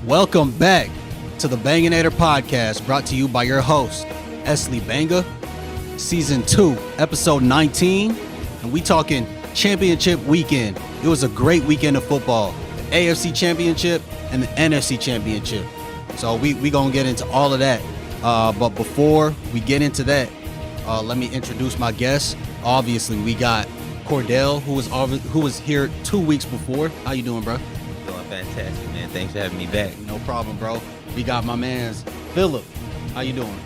Welcome back to the Banganator podcast, brought to you by your host, Esley Banga, Season 2, Episode 19, and we talking championship weekend. It was a great weekend of football, the AFC Championship and the NFC Championship. So we gonna get into all of that. But before we get into that, let me introduce my guests. Obviously, we got Cordell, who was here 2 weeks before. How you doing, bro? Doing fantastic, man. Thanks for having me back. No problem, bro. We got my man's Philip. How you doing?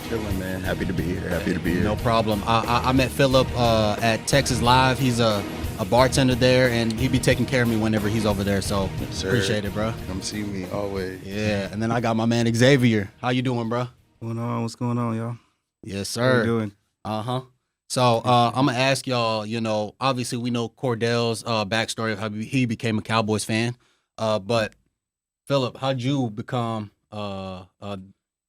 Chilling, man. Happy to be here. No problem. I met Philip at Texas Live. He's a bartender there, and he be taking care of me whenever he's over there. So appreciate it, bro. Come see me always. Yeah, and then I got my man Xavier. How you doing, bro? What's going on, y'all? Yes, sir. How you doing? So I'm gonna ask y'all. Obviously we know Cordell's backstory of how he became a Cowboys fan. But Philip, how'd you become a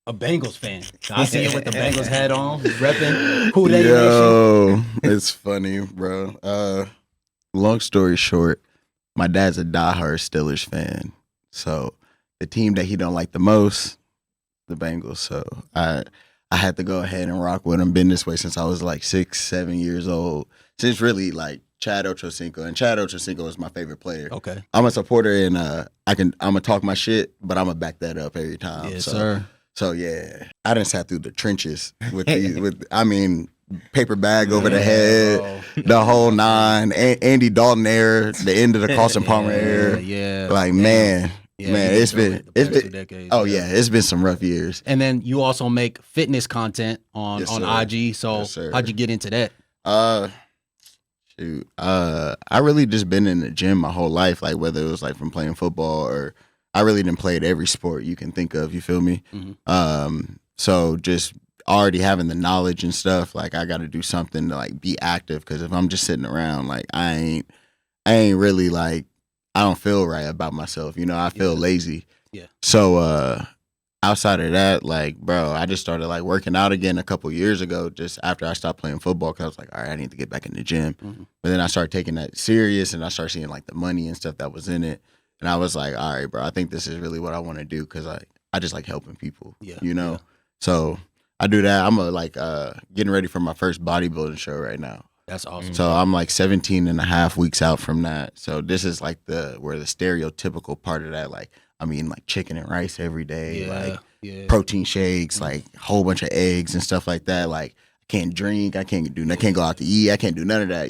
Bengals fan? I see you with the Bengals hat on, repping Who They Yo, it's funny, bro. Long story short, my dad's a diehard Steelers fan. So the team that he don't like the most, the Bengals. So I had to go ahead and rock with him. Been this way since I was like 6, 7 years old. Since really like Chad Ochocinco, and Chad Ochocinco is my favorite player. Okay. I'm a supporter, and I'm gonna talk my shit, but I'm gonna back that up every time. Yes, sir. So yeah, I done sat through the trenches with paper bag over the head, the whole nine, Andy Dalton era, the end of the Carson Palmer era. Yeah. Like man, it's been 2 decades. It's been some rough years. And then you also make fitness content on Yes, sir. IG. So Yes, sir. how'd you get into that? I really just been in the gym my whole life, like whether it was like from playing football or I really done played every sport you can think of, you feel me? Mm-hmm. So just already having the knowledge and stuff, like I got to do something to like be active, because if I'm just sitting around, like I ain't really like, I don't feel right about myself, I feel lazy. Yeah. So outside of that, like, bro, I just started like working out again a couple years ago, just after I stopped playing football, because I was like, all right, I need to get back in the gym. Mm-hmm. But then I started taking that serious, and I started seeing like the money and stuff that was in it. And I was like, all right, bro, I think this is really what I want to do, because I just like helping people, Yeah. So I do that. I'm getting ready for my first bodybuilding show right now. That's awesome. So I'm like 17 and a half weeks out from that. So this is like where the stereotypical part of that, like I'm eating like chicken and rice every day, protein shakes, like a whole bunch of eggs and stuff like that. Like I can't drink, I can't go out to eat, I can't do none of that,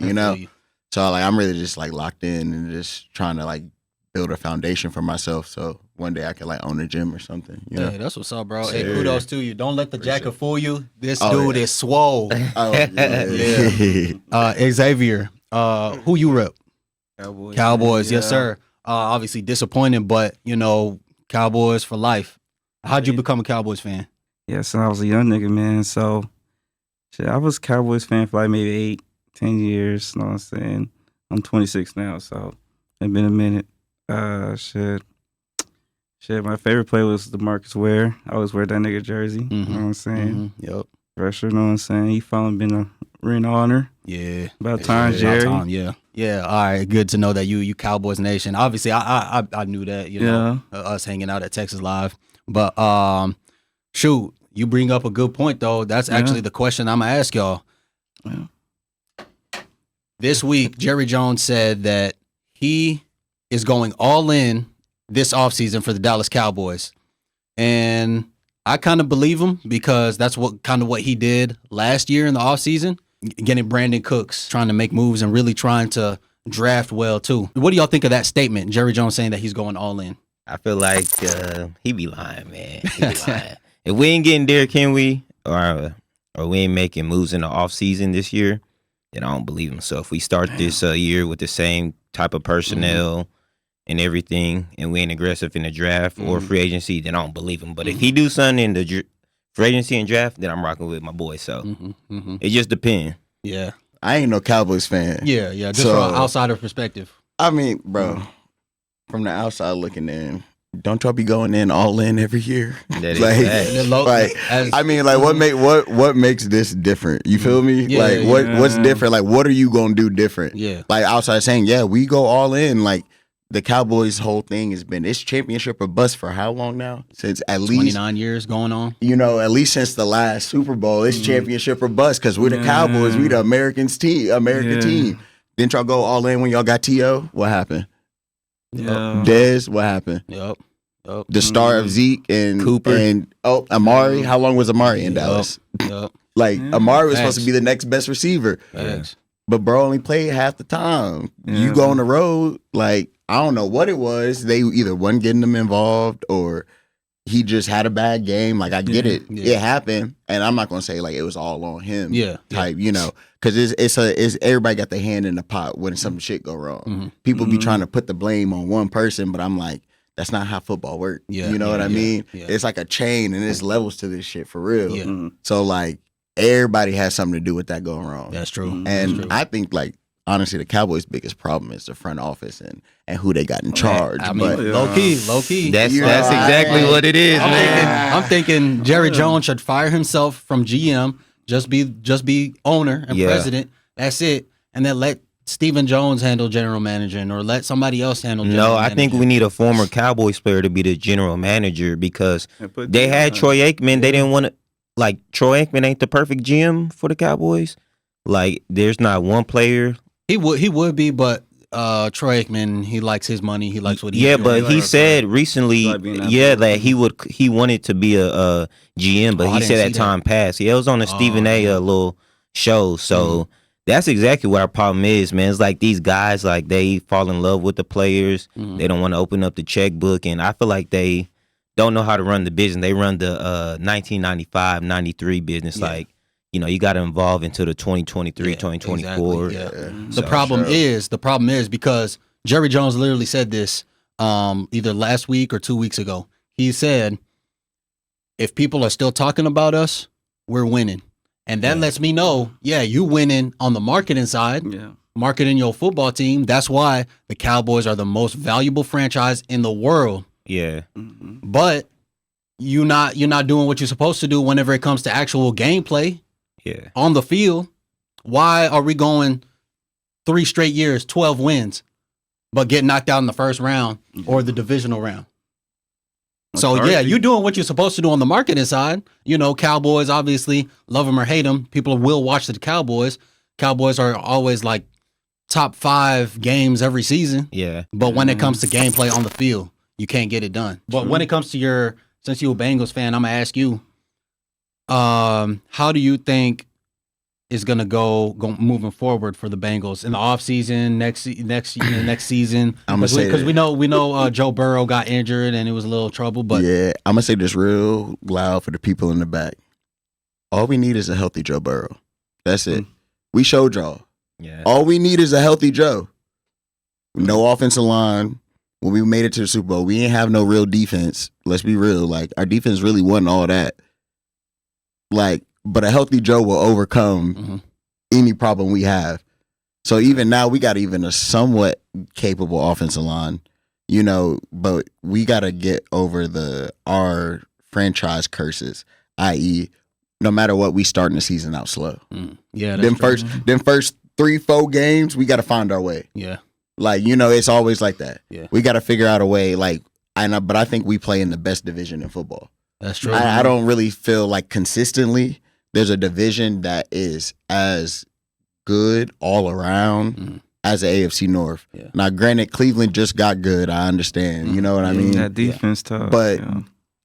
So like I'm really just like locked in and just trying to like build a foundation for myself, so one day I can like own a gym or something. Hey, that's what's up, bro. Sure. Hey, kudos to you. Don't let the jacket fool you. This Oh, dude yeah. is swole. Oh yeah. Xavier, who you rep? Cowboys, Yeah. yes, sir. Obviously disappointed, but Cowboys for life. How'd you become a Cowboys fan? Yeah, so I was a young nigga, man. So I was a Cowboys fan for like maybe 8, 10 years. You know what I'm saying? I'm 26 now, so it's been a minute. My favorite play was DeMarcus Ware. I always wear that nigga jersey. You know what I'm saying? Yep. Pressure, you know what I'm saying? He finally been a ring of honor. Yeah. About time, Jerry. About time, yeah. Yeah. All right. Good to know that you Cowboys Nation. Obviously, I knew that. Us hanging out at Texas Live. But shoot, you bring up a good point though. That's actually the question I'm gonna ask y'all. Yeah. This week, Jerry Jones said that he is going all in this offseason for the Dallas Cowboys. And I kind of believe him, because that's what he did last year in the offseason, getting Brandon Cooks, trying to make moves and really trying to draft well too. What do y'all think of that statement, Jerry Jones saying that he's going all in? I feel like he be lying, man. He be lying. If we ain't getting Derrick Henry or we ain't making moves in the offseason this year, then I don't believe him. So if we start this year with the same type of personnel and everything, and we ain't aggressive in the draft or free agency, then I don't believe him. But if he do something in the free agency and draft, then I'm rocking with my boy. So it just depends. Yeah. I ain't no Cowboys fan. Yeah. Just from an outsider perspective. I mean, bro, from the outside looking in, don't y'all be going in all in every year? That is What makes this different? You feel me? What's different? Like, what are you gonna do different? Yeah. Like outside saying, yeah, we go all in. Like, the Cowboys' whole thing has been it's championship or bust for how long now? Since at least 29 years going on. At least since the last Super Bowl, it's championship or bust because we're the Cowboys, we the American team. Didn't y'all go all in when y'all got T.O.? What happened? Yeah. Dez, what happened? Yep. The star of Zeke and Cooper and Amari. How long was Amari in Dallas? Yep. Like Amari was supposed to be the next best receiver, but bro only played half the time. You go on the road, like I don't know what it was. They either wasn't getting him involved or he just had a bad game. Like I get it, it happened, and I'm not gonna say like it was all on him. Type, because it's everybody got their hand in the pot when some shit go wrong. People be trying to put the blame on one person, but I'm like, that's not how football works. You know what I mean? It's like a chain, and there's levels to this shit for real. So like everybody has something to do with that going wrong. That's true. And I think like honestly, the Cowboys' biggest problem is the front office and who they got in charge. I mean, low key. That's exactly what it is, man. I'm thinking Jerry Jones should fire himself from GM, just be owner and president. That's it, and then let Stephen Jones handle general managing, or let somebody else handle. No, I think we need a former Cowboys player to be the general manager because they had Troy Aikman. They didn't want to. Like Troy Aikman ain't the perfect GM for the Cowboys. Like there's not one player. He would be, but Troy Aikman, he likes his money. He likes what he. Yeah, but he said recently, that he wanted to be a GM, but he said that time passed. Yeah, it was on the Stephen A. little show. So that's exactly what our problem is, man. It's like these guys, like they fall in love with the players. They don't want to open up the checkbook, and I feel like they don't know how to run the business. They run the 1995, 93 business, like. You got to involve into the 2023, 2024. Exactly. The problem is because Jerry Jones literally said this either last week or 2 weeks ago. He said, if people are still talking about us, we're winning. And that lets me know, you winning on the marketing side, marketing your football team. That's why the Cowboys are the most valuable franchise in the world. Yeah. But you're not doing what you're supposed to do whenever it comes to actual gameplay. On the field. Why are we going 3 straight years, 12 wins, but get knocked out in the first round or the divisional round? So you're doing what you're supposed to do on the marketing side. Cowboys, obviously, love them or hate them. People will watch the Cowboys. Cowboys are always like top 5 games every season. Yeah. But when it comes to gameplay on the field, you can't get it done. But when it comes to since you're a Bengals fan, I'm gonna ask you, how do you think is gonna go moving forward for the Bengals in the offseason next season? Because we know Joe Burrow got injured and it was a little trouble. But I'm gonna say this real loud for the people in the back. All we need is a healthy Joe Burrow. That's it. We showed y'all. Yeah. All we need is a healthy Joe. No offensive line. When we made it to the Super Bowl, we ain't have no real defense. Let's be real. Like our defense really wasn't all that. But a healthy Joe will overcome any problem we have. So even now, we got even a somewhat capable offensive line, but we got to get over our franchise curses, i.e., no matter what, we starting the season out slow. Yeah, that's them first 3-4 games, we got to find our way. Yeah. It's always like that. Yeah. We got to figure out a way, but I think we play in the best division in football. That's true. I don't really feel like consistently there's a division that is as good all around as the AFC North. Yeah. Now, granted, Cleveland just got good. I understand. You know what I mean? That defense tough. But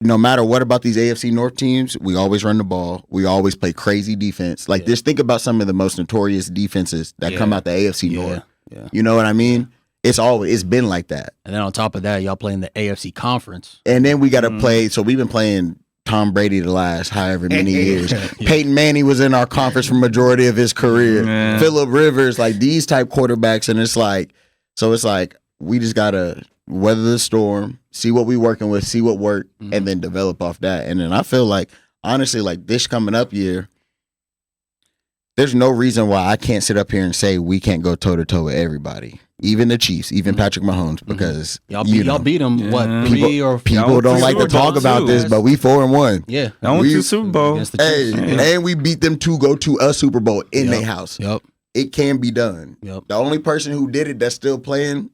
no matter what about these AFC North teams, we always run the ball. We always play crazy defense. Just think about some of the most notorious defenses that come out the AFC North. Yeah. You know what I mean? It's been like that. And then on top of that, y'all playing the AFC Conference. And then we got to play. So we've been playing Tom Brady the last however many years. Peyton Manning was in our conference for majority of his career. Phillip Rivers, these type quarterbacks, and it's like we just gotta weather the storm, see what we working with, see what worked, and then develop off that. And then I feel like honestly, this coming up year, there's no reason why I can't sit up here and say we can't go toe to toe with everybody. Even the Chiefs, even Patrick Mahomes, because y'all beat them. What, people don't like to talk about this, but we 4-1. Yeah, I went to the Super Bowl. And we beat them to go to a Super Bowl in their house. Yep, it can be done. Yep. The only person who did it that's still playing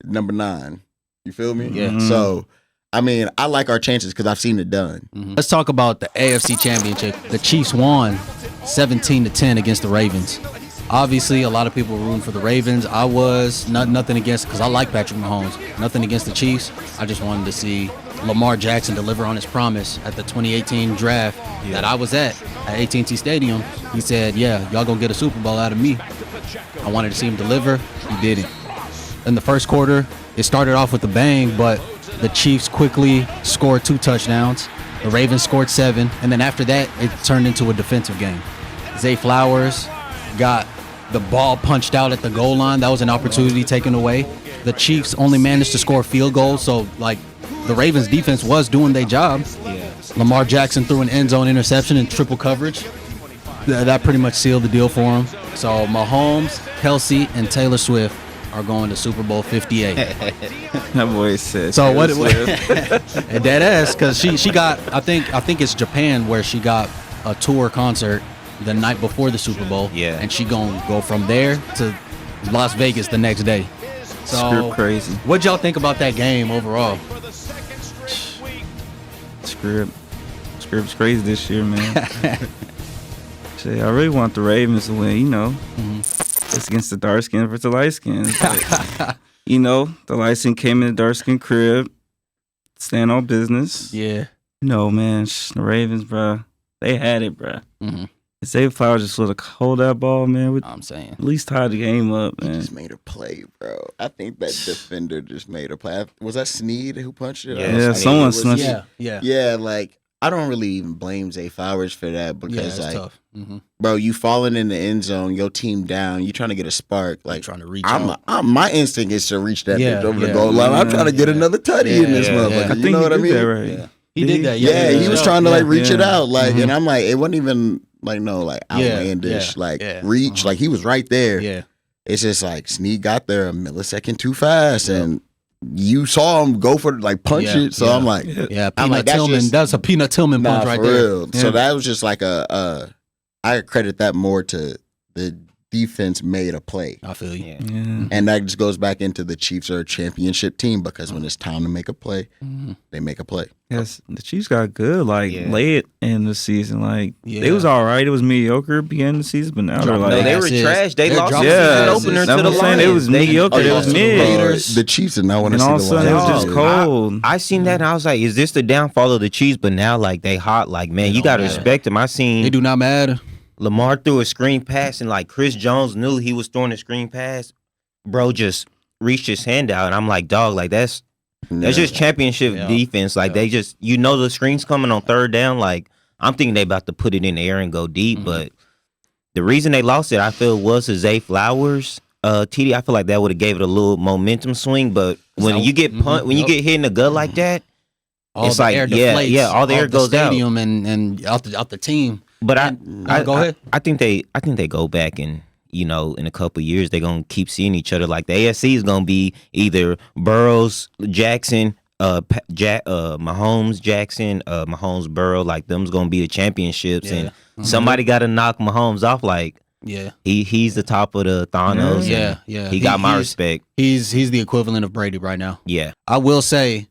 number 9. You feel me? Yeah. So, I mean, I like our chances because I've seen it done. Let's talk about the AFC Championship. The Chiefs won 17-10 against the Ravens. Obviously, a lot of people were rooting for the Ravens. I was nothing against, because I like Patrick Mahomes. Nothing against the Chiefs. I just wanted to see Lamar Jackson deliver on his promise at the 2018 draft that I was at AT&T Stadium. He said, "Yeah, y'all gonna get a Super Bowl out of me." I wanted to see him deliver. He did it. In the first quarter, it started off with a bang, but the Chiefs quickly scored 2 touchdowns. The Ravens scored 7, and then after that, it turned into a defensive game. Zay Flowers got the ball punched out at the goal line. That was an opportunity taken away. The Chiefs only managed to score field goals, so like the Ravens defense was doing their job. Yeah. Lamar Jackson threw an end zone interception in triple coverage. That pretty much sealed the deal for him. So Mahomes, Kelsey, and Taylor Swift are going to Super Bowl 58. That boy said. So what? And dead ass, because she got, I think it's Japan where she got a tour concert the night before the Super Bowl. Yeah. And she gonna go from there to Las Vegas the next day. So Script crazy. What'd y'all think about that game overall? Script's crazy this year, man. Shit, I really want the Ravens to win. You know, it's against the dark skin versus the light skin. You know, the light skin came in the dark skin crib, stand on business. Yeah. No, man, the Ravens, bro, they had it, bro. Zay Flowers just would have hold that ball, man. I'm saying. At least tied the game up, man. He just made a play, bro. I think that defender just made a play. Was that Snead who punched it? Yeah, someone snuck it. Yeah. Like, I don't really even blame Zay Flowers for that because, it's like, tough. bro, you falling in the end zone, your team down, you trying to get a spark. Like, Trying to reach out. my instinct is to reach that bitch over the yeah. goal line. I'm trying to get another tutty in this motherfucker. I You think know what I he mean? did that right. He did that. Yeah, he was trying to like reach it out, like, Mhm. and I'm like, it wasn't even like outlandish, reach, like he was right there. Yeah. It's just like Snead got there a millisecond too fast, and you saw him go for punch it. So I'm like, Yeah, I'm Peanut like, that's Tillman. just- That's a Peanut Tillman punch right for there. real. Yeah. So that was just like I credit that more to the defense made a play. I feel you. Yeah. Yeah. And that just goes back into the Chiefs are a championship team because when it's time to make a play, they make a play. Yes, the Chiefs got good, late in the season. Like, Yeah. they was all right. It was mediocre beginning of the season, but now they're Dropping like, No, they were Asses. trash. They They're lost the dropping season asses. opener That's to what the I'm saying. Lions. It was mediocre. Oh, It yeah, was to the mid. Raiders. The Chiefs did not want to And see all the of a sudden, it was Lions. just Dog, cold. I seen that and I was like, is this the downfall of the Chiefs? But now, like, they hot. Like, man, you got to respect them. I seen They do not matter. Lamar threw a screen pass and, like, Chris Jones knew he was throwing a screen pass. Bro just reached his hand out. And I'm like, dog, like, that's just championship defense. Like, they just, the screen's coming on third down. Like, I'm thinking they about to put it in the air and go deep. But the reason they lost it, I feel, was to Zay Flowers. TD, I feel like that would have gave it a little momentum swing. But when you get when you get hit in the gut like that, All it's the like, air yeah, deflates all the air off goes out. stadium and out the team. But go ahead. I think they go back and in a couple of years they're gonna keep seeing each other. Like the AFC is gonna be either Burrows, Jackson, Mahomes, Jackson, Mahomes, Burrow. Like them's gonna be the championships, and somebody got to knock Mahomes off. Like he's the top of the Thanos. Yeah. He got my respect. He's the equivalent of Brady right now. Yeah, I will say,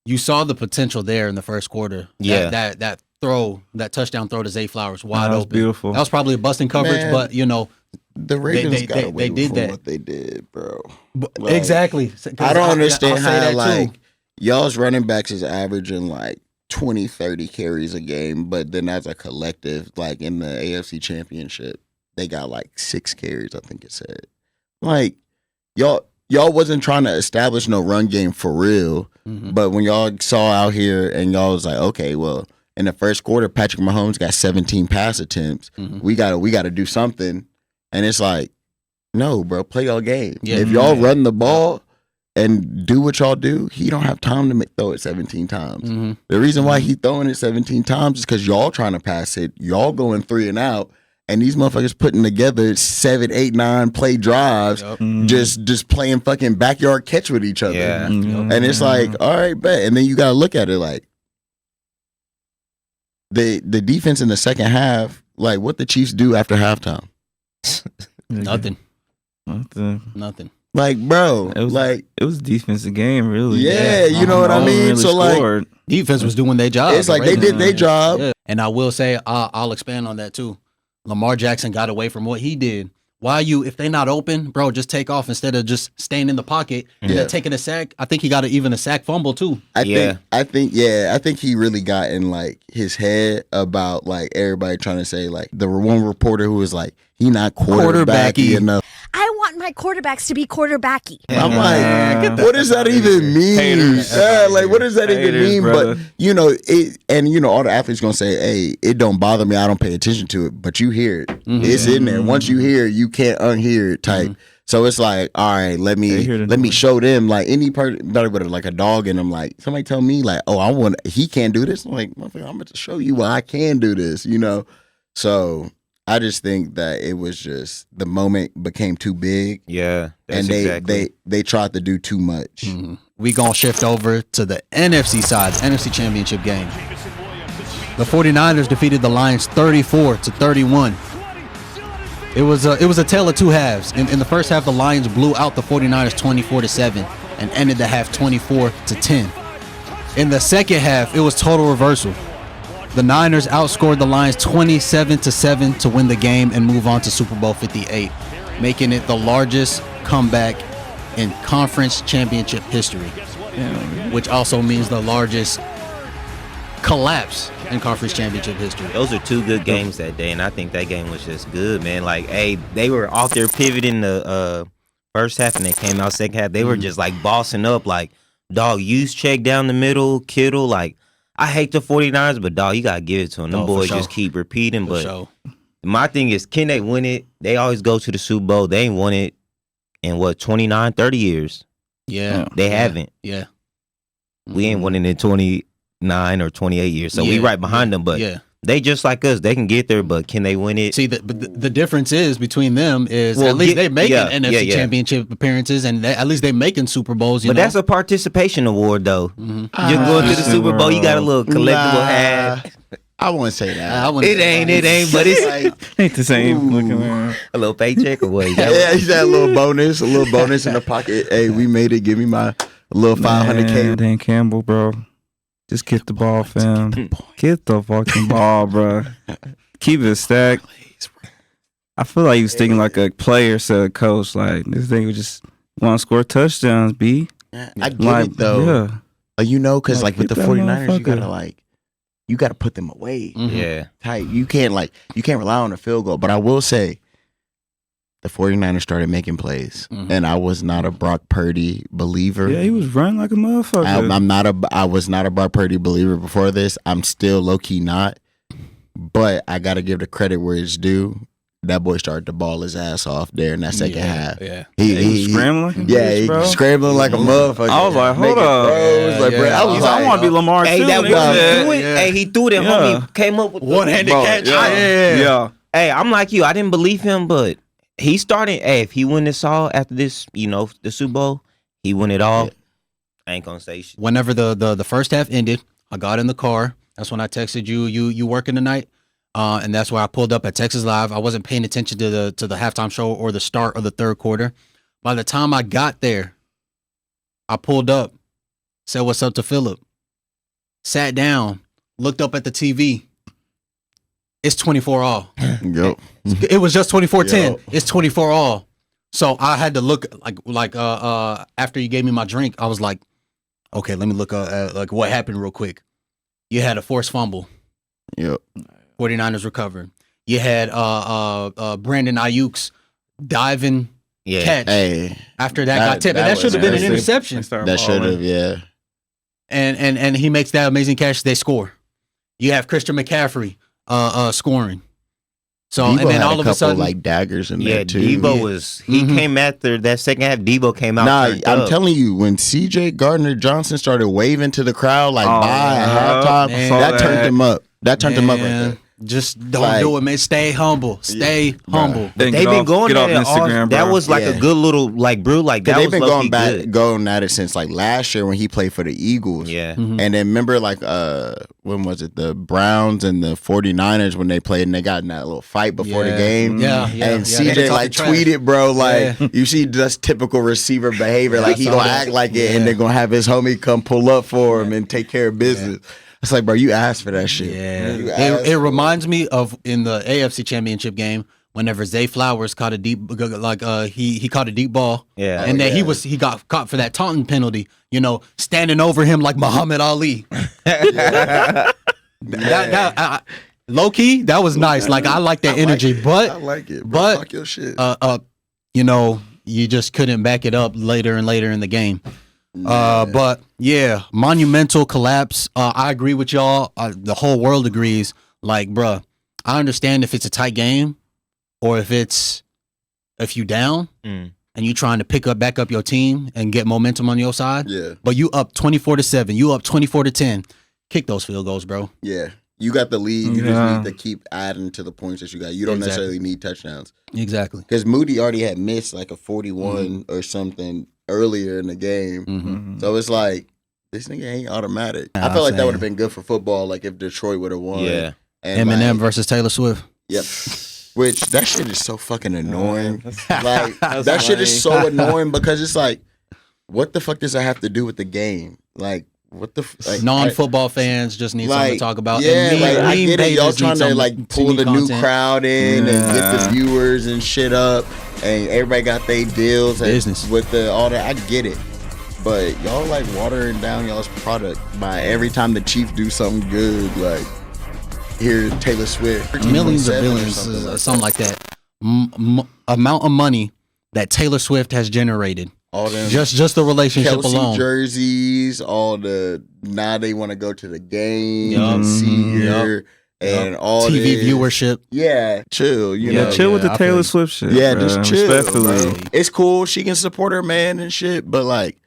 you saw the potential there in the first quarter. Yeah. That touchdown throw to Zay Flowers wide That was open. beautiful. That was probably a busting coverage, Man. but The Ravens they- got they away did with that. what they did, bro. Like, exactly. 'Cause I don't I'll understand say how that too. like y'all's running backs is averaging like 20, 30 carries a game, but then as a collective, like in the AFC Championship, they got like 6 carries, I think it said. Like y'all wasn't trying to establish no run game for real, but when y'all saw out here and y'all was like, okay, well, in the first quarter, Patrick Mahomes got 17 pass attempts. We gotta do something, and it's like, no, bro, play your game. Yeah. If y'all run the ball and do what y'all do, he don't have time to throw it 17 times. The reason why he throwing it 17 times is because y'all trying to pass it. Y'all going 3 and out, and these motherfuckers putting together 7, 8, 9 play drives, just playing fucking backyard catch with each other. Yeah. And it's like, all right, bet. And then you gotta look at it like the defense in the second half, like what the Chiefs do after halftime. Nothing. Like, bro, it was a defensive game, really. Yeah, you know what I mean? Really so, scored. like, defense was doing their job. It's like they did their job. Yeah. And I will say, I'll expand on that too. Lamar Jackson got away from what he did. Why if they not open, bro, just take off instead of just staying in the pocket and taking a sack. I think he got even a sack fumble too. I think he really got in like his head about like everybody trying to say like the one reporter who was like he not quarterbacky enough. I want my quarterbacks to be quarterbacky. I'm like, what does that even mean? Haters. Yeah, like what does that even mean? Brother. But you know, all the athletes gonna say, hey, it don't bother me. I don't pay attention to it, but you hear it. It's in there. Once you hear it, you can't unhear it. Type. So it's like, all right, let me show them like anybody with like a dog in them. Like somebody tell me like, oh, he can't do this. I'm like, I'm about to show you why I can do this. You know, so. I just think that it was just the moment became too big. Yeah, and they tried to do too much. We gonna shift over to the NFC side, the NFC Championship game. The 49ers defeated the Lions 34-31. It was a tale of two halves. In the first half, the Lions blew out the 49ers 24-7 and ended the half 24-10. In the second half, it was total reversal. The Niners outscored the Lions 27-7 to win the game and move on to Super Bowl LVIII, making it the largest comeback in conference championship history, which also means the largest collapse in conference championship history. Those are two good games that day, and I think that game was just good, man. Like, hey, they were off there pivoting the first half, and they came out second half. They were just like bossing up, like, dog, use check down the middle, Kittle, like. I hate the 49ers, but, dog, you got to give it to them. Them boys just keep repeating. But my thing is, can they win it? They always go to the Super Bowl. They ain't won it in, 29, 30 years. Yeah. They haven't. Yeah. We ain't won it in 29 or 28 years. So we right behind them. But they just like us. They can get there, but can they win it? See, the difference is betwing them is at least they making NFC championship appearances and at least they making Super Bowls. But that's a participation award, though. You're going to the Super Bowl. You got a little collectible hat. I wouldn't say that. It ain't, but it's like, ain't the same looking around. A little paycheck or what? He's got a little bonus in the pocket. Hey, we made it. Give me my little $500K. Dan Campbell, bro. Just get the ball, fam. Get the fucking ball, bro. Keep it stacked. I feel like he was thinking like a player, said a coach. Like, this thing would just want to score touchdowns, B. I get it, though. Yeah. You know, because like with the 49ers, you gotta put them away. Yeah. Tight. You can't rely on a field goal. But I will say, the 49ers started making plays, and I was not a Brock Purdy believer. Yeah, he was running like a motherfucker. I was not a Brock Purdy believer before this. I'm still low-key not. But I got to give the credit where it's due. That boy started to ball his ass off there in that second half. Yeah. He was scrambling? He scrambling like a motherfucker. I was like, hold up. I want to be Lamar hey, too. Hey, he threw them, homie. Came up with one-handed catch. Yeah. Hey, I'm like you. I didn't believe him, but he started. Hey, if he win this all after this, the Super Bowl, he win it all. I ain't gonna say shit. Whenever the first half ended, I got in the car. That's when I texted you. You working tonight? And that's why I pulled up at Texas Live. I wasn't paying attention to the halftime show or the start of the third quarter. By the time I got there, I pulled up, said what's up to Philip, sat down, looked up at the TV. It's 24-all. Yep. It was just 24-10. It's 24-all. So I had to look like after you gave me my drink, I was like, okay, let me look at like what happened real quick. You had a forced fumble. Yep. 49ers recovered. You had Brandon Ayuk's diving catch. Hey, after that got tipped. And that should have been an interception. That should have, yeah. And he makes that amazing catch. They score. You have Christian McCaffrey scoring. So Debo and then had all of a sudden, like daggers in there too. Debo was came after that second half. Debo came out. I'm telling you, when C.J. Gardner-Johnson started waving to the crowd like bye at halftime, that turned him up. That turned him up right there. Just don't do it, man. Stay humble. Stay humble. But they've been going at it Instagram, that was like a good little brew. Like that they've was been going at it since like last year when he played for the Eagles. Yeah. And then remember like when was it, the Browns and the 49ers when they played and they got in that little fight before the game. And CJ like tweeted, bro, like you see just typical receiver behavior. Like he gonna act like it and they're gonna have his homie come pull up for him and take care of business. It's like, bro, you asked for that shit. Yeah, it reminds me of in the AFC Championship game whenever Zay Flowers caught a deep, he caught a deep ball. Yeah, and then he got caught for that taunting penalty. You know, standing over him like Muhammad Ali. Low key, that was nice. Like I like that energy, but I like it. Bro. But fuck your shit. You know, you just couldn't back it up later and later in the game. But yeah, monumental collapse. I agree with y'all. The whole world agrees. Like, bruh, I understand if it's a tight game or if you down and you trying to back up your team and get momentum on your side. Yeah. But you up 24-7. You up 24-10. Kick those field goals, bro. Yeah. You got the lead. You just need to keep adding to the points that you got. You don't necessarily need touchdowns. Exactly. Because Moody already had missed like a 41 or something earlier in the game. So it's like, this nigga ain't automatic. I felt like that would have been good for football, like if Detroit would have won. Yeah. And Eminem versus Taylor Swift. Yep. Which, that shit is so fucking annoying. Like, that shit is so annoying because it's like, what the fuck does that have to do with the game? Like, what the like, non-football fans just need something to talk about. Yeah, and like I get it. Y'all trying to like pull the new content. crowd in and get the viewers and shit up, and everybody got their deals business with all that. I get it, but y'all like watering down y'all's product by every time the Chiefs do something good, like here Taylor Swift, millions or billions, something like that. Amount of money that Taylor Swift has generated. All them just the relationship Kelsey alone. Jerseys, now they want to go to the game and see her and all TV this. viewership. Yeah, chill. You know, chill with the Taylor Swift shit. Yeah, bro. just chill. Respectfully. Bro. It's cool. She can support her man and shit, but like,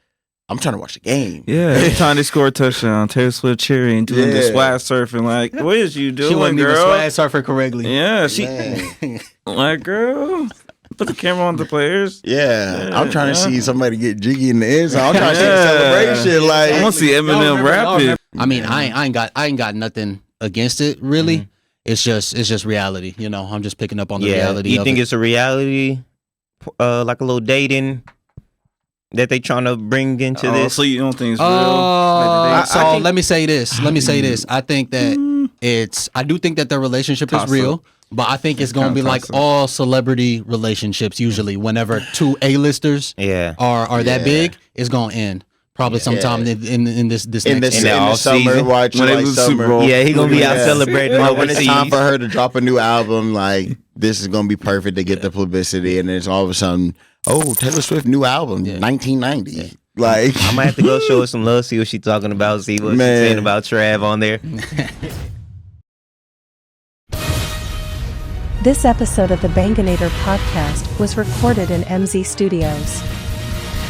I'm trying to watch the game. Yeah, every time they score a touchdown, Taylor Swift cheering, doing the swag surfing. Like, what is you doing, she wasn't girl? even swag surfing correctly. Yeah, she like, girl. Put the camera on the players. Yeah, I'm trying to see somebody get jiggy in the end zone. I'm trying to see a celebration. Like, I want to see Eminem rapping. I mean, I ain't got nothing against it really. It's just reality. You know, I'm just picking up on the reality. You think it's a reality, like a little dating that they trying to bring into this? So you don't think it's real? Let me say this. I think that I do think that their relationship is real. But I think it's going to be like all celebrity relationships usually. Whenever two A-listers are that big, it's going to end. Probably sometime in this next summer, season. watching when like the summer. Super Bowl. Yeah, he gonna be out celebrating when it's overseas. time for her to drop a new album, like this is gonna be perfect to get the publicity, and then it's all of a sudden, oh, Taylor Swift new album, 1990. Yeah. Like, I might have to go show her some love, see what she's talking about, see what she's saying about Trav on there. This episode of the Banganator podcast was recorded in MZ Studios.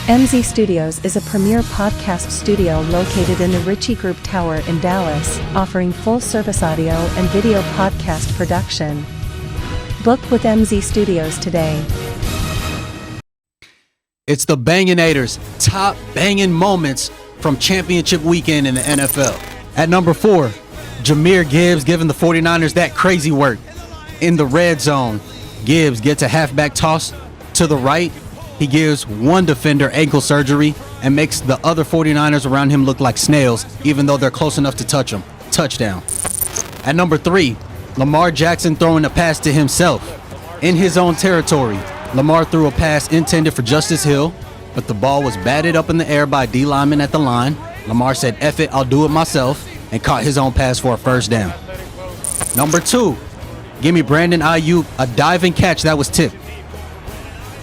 MZ Studios is a premier podcast studio located in the Ritchie Group Tower in Dallas, offering full-service audio and video podcast production. Book with MZ Studios today. It's the Banganators' top banging moments from championship weekend in the NFL. At number 4, Jahmyr Gibbs giving the 49ers that crazy work. In the red zone, Gibbs gets a halfback toss to the right. He gives one defender ankle surgery and makes the other 49ers around him look like snails, even though they're close enough to touch him. Touchdown. At number 3, Lamar Jackson throwing a pass to himself. In his own territory, Lamar threw a pass intended for Justice Hill, but the ball was batted up in the air by a D lineman at the line. Lamar said, "F it, I'll do it myself," and caught his own pass for a first down. Number 2, give me Brandon Ayuk a diving catch that was tipped.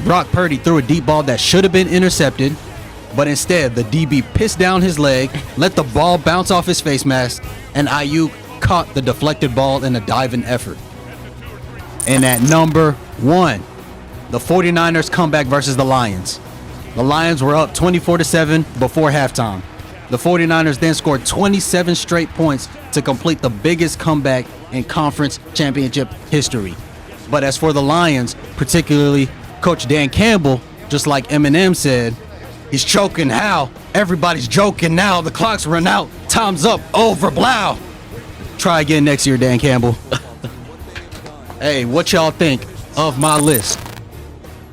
Brock Purdy threw a deep ball that should have been intercepted, but instead the DB pissed down his leg, let the ball bounce off his face mask, and Ayuk caught the deflected ball in a diving effort. And at number 1, the 49ers comeback versus the Lions. The Lions were up 24-7 before halftime. The 49ers then scored 27 straight points to complete the biggest comeback in conference championship history. But as for the Lions, particularly Coach Dan Campbell, just like Eminem said, he's choking how? Everybody's joking now. The clock's run out. Time's up. Over. Blow. Try again next year, Dan Campbell. Hey, what y'all think of my list?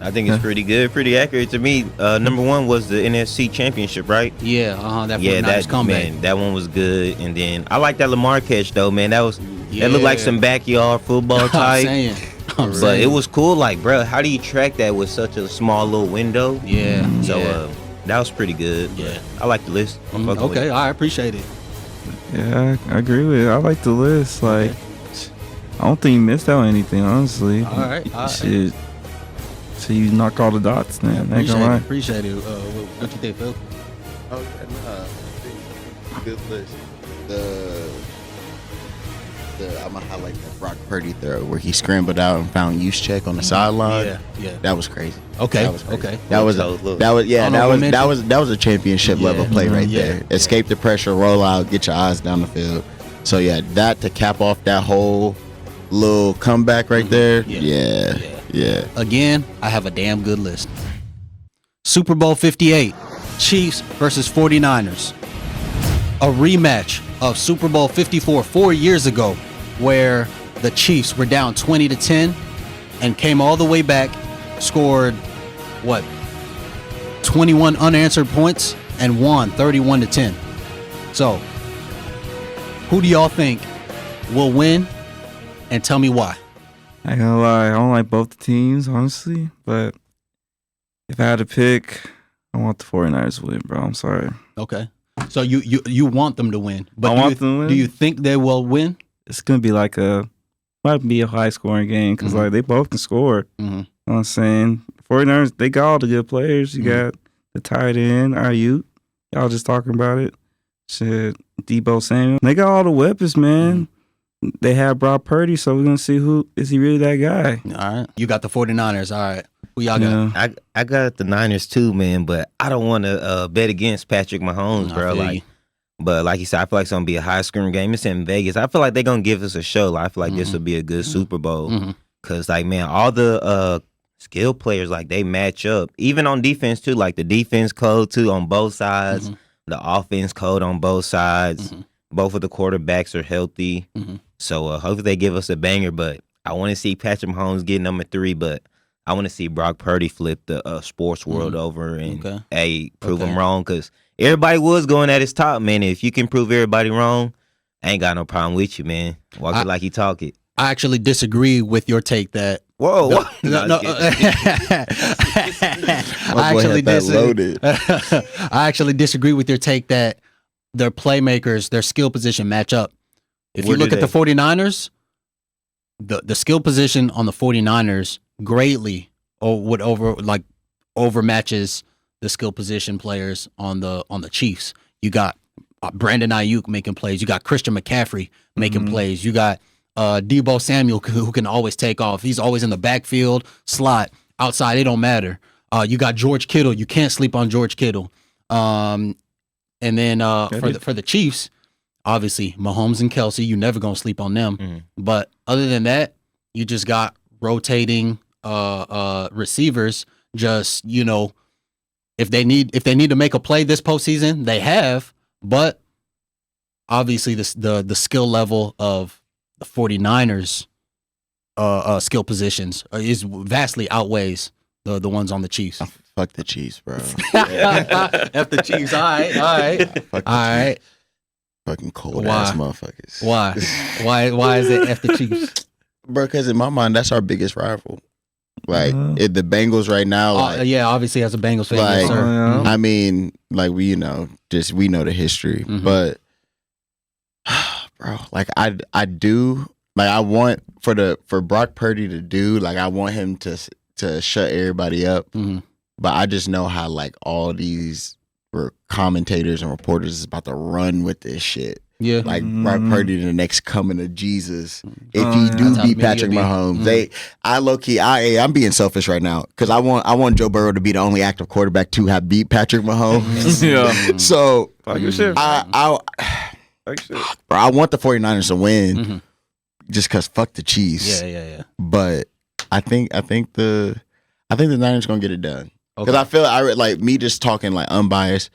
I think it's pretty good, pretty accurate to me. Number one was the NFC Championship, right? Yeah, that 49ers comeback. Man, that one was good. And then I like that Lamar catch though, man. That looked like some backyard football type. But it was cool, like, bro, how do you track that with such a small little window? Yeah. So that was pretty good. Yeah, I like the list. Okay, I appreciate it. Yeah, I agree with it. I like the list. Like, I don't think you missed out on anything, honestly. All right. Shit. So you knock all the dots, man. Appreciate it. What you think, Phil? Oh, yeah, good list. I'm gonna highlight that Brock Purdy throw where he scrambled out and found Juszczyk on the sideline. Yeah, that was crazy. Okay, that was crazy. Okay. That was a championship level play right there. Escape the pressure, roll out, get your eyes down the field. So yeah, that to cap off that whole little comeback right there. Yeah. Again, I have a damn good list. Super Bowl 58, Chiefs versus 49ers. A rematch of Super Bowl 54 4 years ago, where the Chiefs were down 20-10 and came all the way back, scored 21 unanswered points and won 31-10. So, who do y'all think will win? And tell me why. I ain't gonna lie, I don't like both the teams, honestly. But if I had to pick, I want the 49ers to win, bro. I'm sorry. Okay. So you want them to win, but I want them to win. Do you think they will win? It's gonna be might be a high scoring game because like they both can score. You know what I'm saying? 49ers, they got all the good players. You got the tight end, Ayuk. Y'all just talking about it. Shit, Debo Samuel. They got all the weapons, man. They have Brock Purdy, so we're gonna see who is he really that guy. All right, you got the 49ers. All right, who y'all got? I got the Niners too, man. But I don't want to bet against Patrick Mahomes, bro. But like you said, I feel like it's gonna be a high scoring game. It's in Vegas. I feel like they're gonna give us a show. I feel like this will be a good Super Bowl. Cause like, man, all the skill players, like, they match up. Even on defense too. Like the defense code too on both sides. The offense code on both sides. Both of the quarterbacks are healthy. So hopefully they give us a banger. But I want to see Patrick Mahomes get number 3. But I want to see Brock Purdy flip the sports world over and prove him wrong. Because everybody was going at his top, man. If you can prove everybody wrong, I ain't got no problem with you, man. Walk it like you talk it. I actually disagree with your take that. Whoa! No. I actually disagree with your take that their playmakers, their skill position match up. If you look at the 49ers, the skill position on the 49ers greatly overmatches the skill position players on the Chiefs. You got Brandon Ayuk making plays. You got Christian McCaffrey making plays. You got Debo Samuel who can always take off. He's always in the backfield, slot, outside. It don't matter. You got George Kittle. You can't sleep on George Kittle. And then for the Chiefs, obviously Mahomes and Kelsey. You never gonna sleep on them. But other than that, you just got rotating receivers. Just, if they need to make a play this postseason, they have. But obviously the skill level of the 49ers skill positions is vastly outweighs the ones on the Chiefs. Fuck the Chiefs, bro. F the Chiefs. All right. Fuck the Chiefs. Fucking cold ass motherfuckers. Why? Why is it F the Chiefs? Bro, because in my mind, that's our biggest rival. Like, the Bengals right now. Obviously as a Bengals fan, yes, sir. I mean, like, we know the history. But, bro, like, I do, like, I want for Brock Purdy to do, like, I want him to shut everybody up. But I just know how, like, all these commentators and reporters is about to run with this shit. Yeah, like Brock Purdy, the next coming of Jesus. If he do beat Patrick Mahomes, I'm being selfish right now because I want Joe Burrow to be the only active quarterback to have beat Patrick Mahomes. So I want the 49ers to win. just because fuck the Chiefs. Yeah. But I think the Niners gonna get it done. Because I feel like me just talking like unbiased.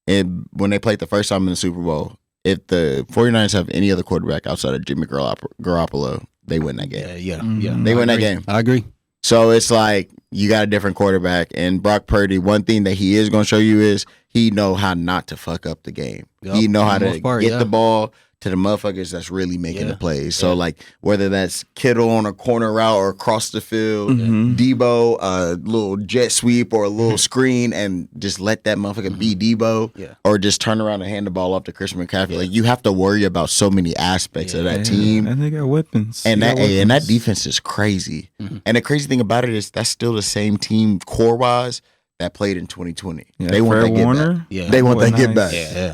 And when they played the first time in the Super Bowl, if the 49ers have any other quarterback outside of Jimmy Garoppolo, they win that game. Yeah. They win that game. I agree. So it's like you got a different quarterback, and Brock Purdy. One thing that he is going to show you is he know how not to fuck up the game. Yep. He know how to get the ball to the motherfuckers that's really making the plays. So like whether that's Kittle on a corner route or across the field, Debo a little jet sweep or a little screen, and just let that motherfucker be Debo, or just turn around and hand the ball off to Christian McCaffrey. Like you have to worry about so many aspects of that team, and they got weapons. And that defense is crazy. And the crazy thing about it is that's still the same team core wise that played in 2020. They want that get back. Yeah. They want that get back.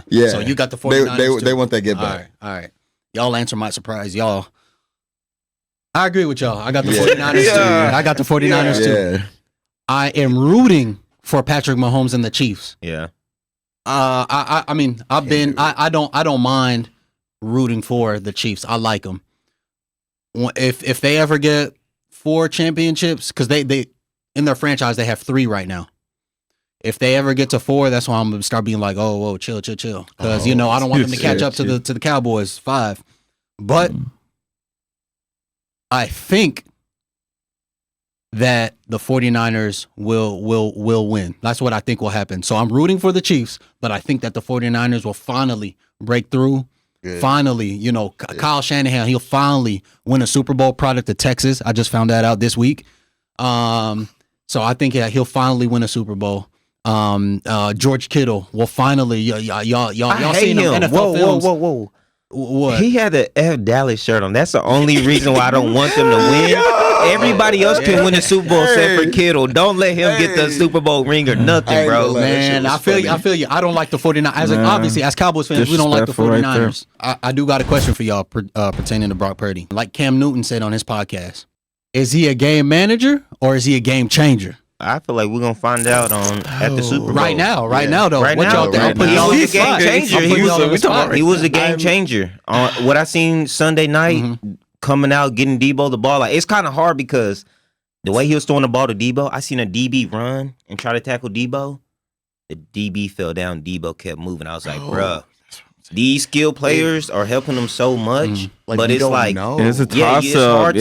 Yeah. So you got the 49ers. They want that get back. All right. Y'all answer my surprise. Y'all. I agree with y'all. I got the 49ers too. I got the 49ers too. I am rooting for Patrick Mahomes and the Chiefs. Yeah. I mean, I don't mind rooting for the Chiefs. I like them. If they ever get 4 championships, because they in their franchise they have 3 right now. If they ever get to 4, that's why I'm gonna start being like, oh, whoa, chill, because I don't want them to catch up to the Cowboys 5. But I think that the 49ers will win. That's what I think will happen. So I'm rooting for the Chiefs, but I think that the 49ers will finally break through. Good. Finally, Kyle Shanahan, he'll finally win a Super Bowl product of Texas. I just found that out this week. So I think he'll finally win a Super Bowl. George Kittle will finally y'all seen him NFL films. Whoa. What? He had the F Dallas shirt on. That's the only reason why I don't want them to win. Everybody else can win the Super Bowl except for Kittle. Don't let him get the Super Bowl ring or nothing, bro. Man, I feel you. I don't like the 49ers. Obviously, as Cowboys fans, we don't like the 49ers. I do got a question for y'all pertaining to Brock Purdy. Like Cam Newton said on his podcast, is he a game manager or is he a game changer? I feel like we're gonna find out at the Super Bowl. Right now, though. What y'all think? He was a game changer. He was a game changer. What I seen Sunday night, coming out, getting Debo the ball. Like, it's kind of hard because the way he was throwing the ball to Debo, I seen a DB run and try to tackle Debo. The DB fell down. Debo kept moving. I was like, bruh, these skilled players are helping them so much, but it's like it's a toss-up.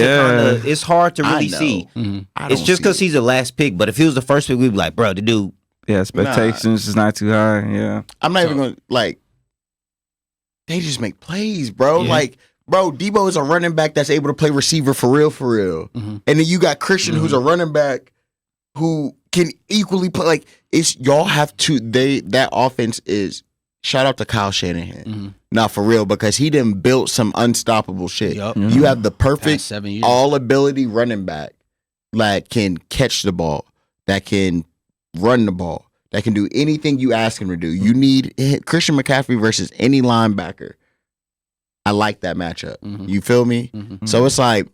It's hard to really see. It's just because he's the last pick. But if he was the first pick, we'd be like, bro, the dude. Yeah, expectations is not too high. Yeah, I'm not even going to they just make plays, bro. Yeah. Like, bro, Debo is a running back that's able to play receiver for real. And then you got Christian, who's a running back who can equally play. Like, it's y'all have to. That offense is. Shout out to Kyle Shanahan. Not for real, because he done built some unstoppable shit. You have the perfect all-ability running back that can catch the ball, that can run the ball, that can do anything you ask him to do. You need Christian McCaffrey versus any linebacker. I like that matchup. You feel me? So it's like,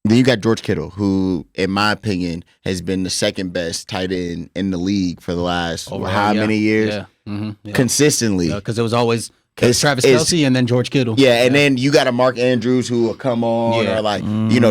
then you got George Kittle, who, in my opinion, has been the second best tight end in the league for the last many years? Consistently. Because it was always Travis Kelce and then George Kittle. And then you got a Mark Andrews who will come on, or like,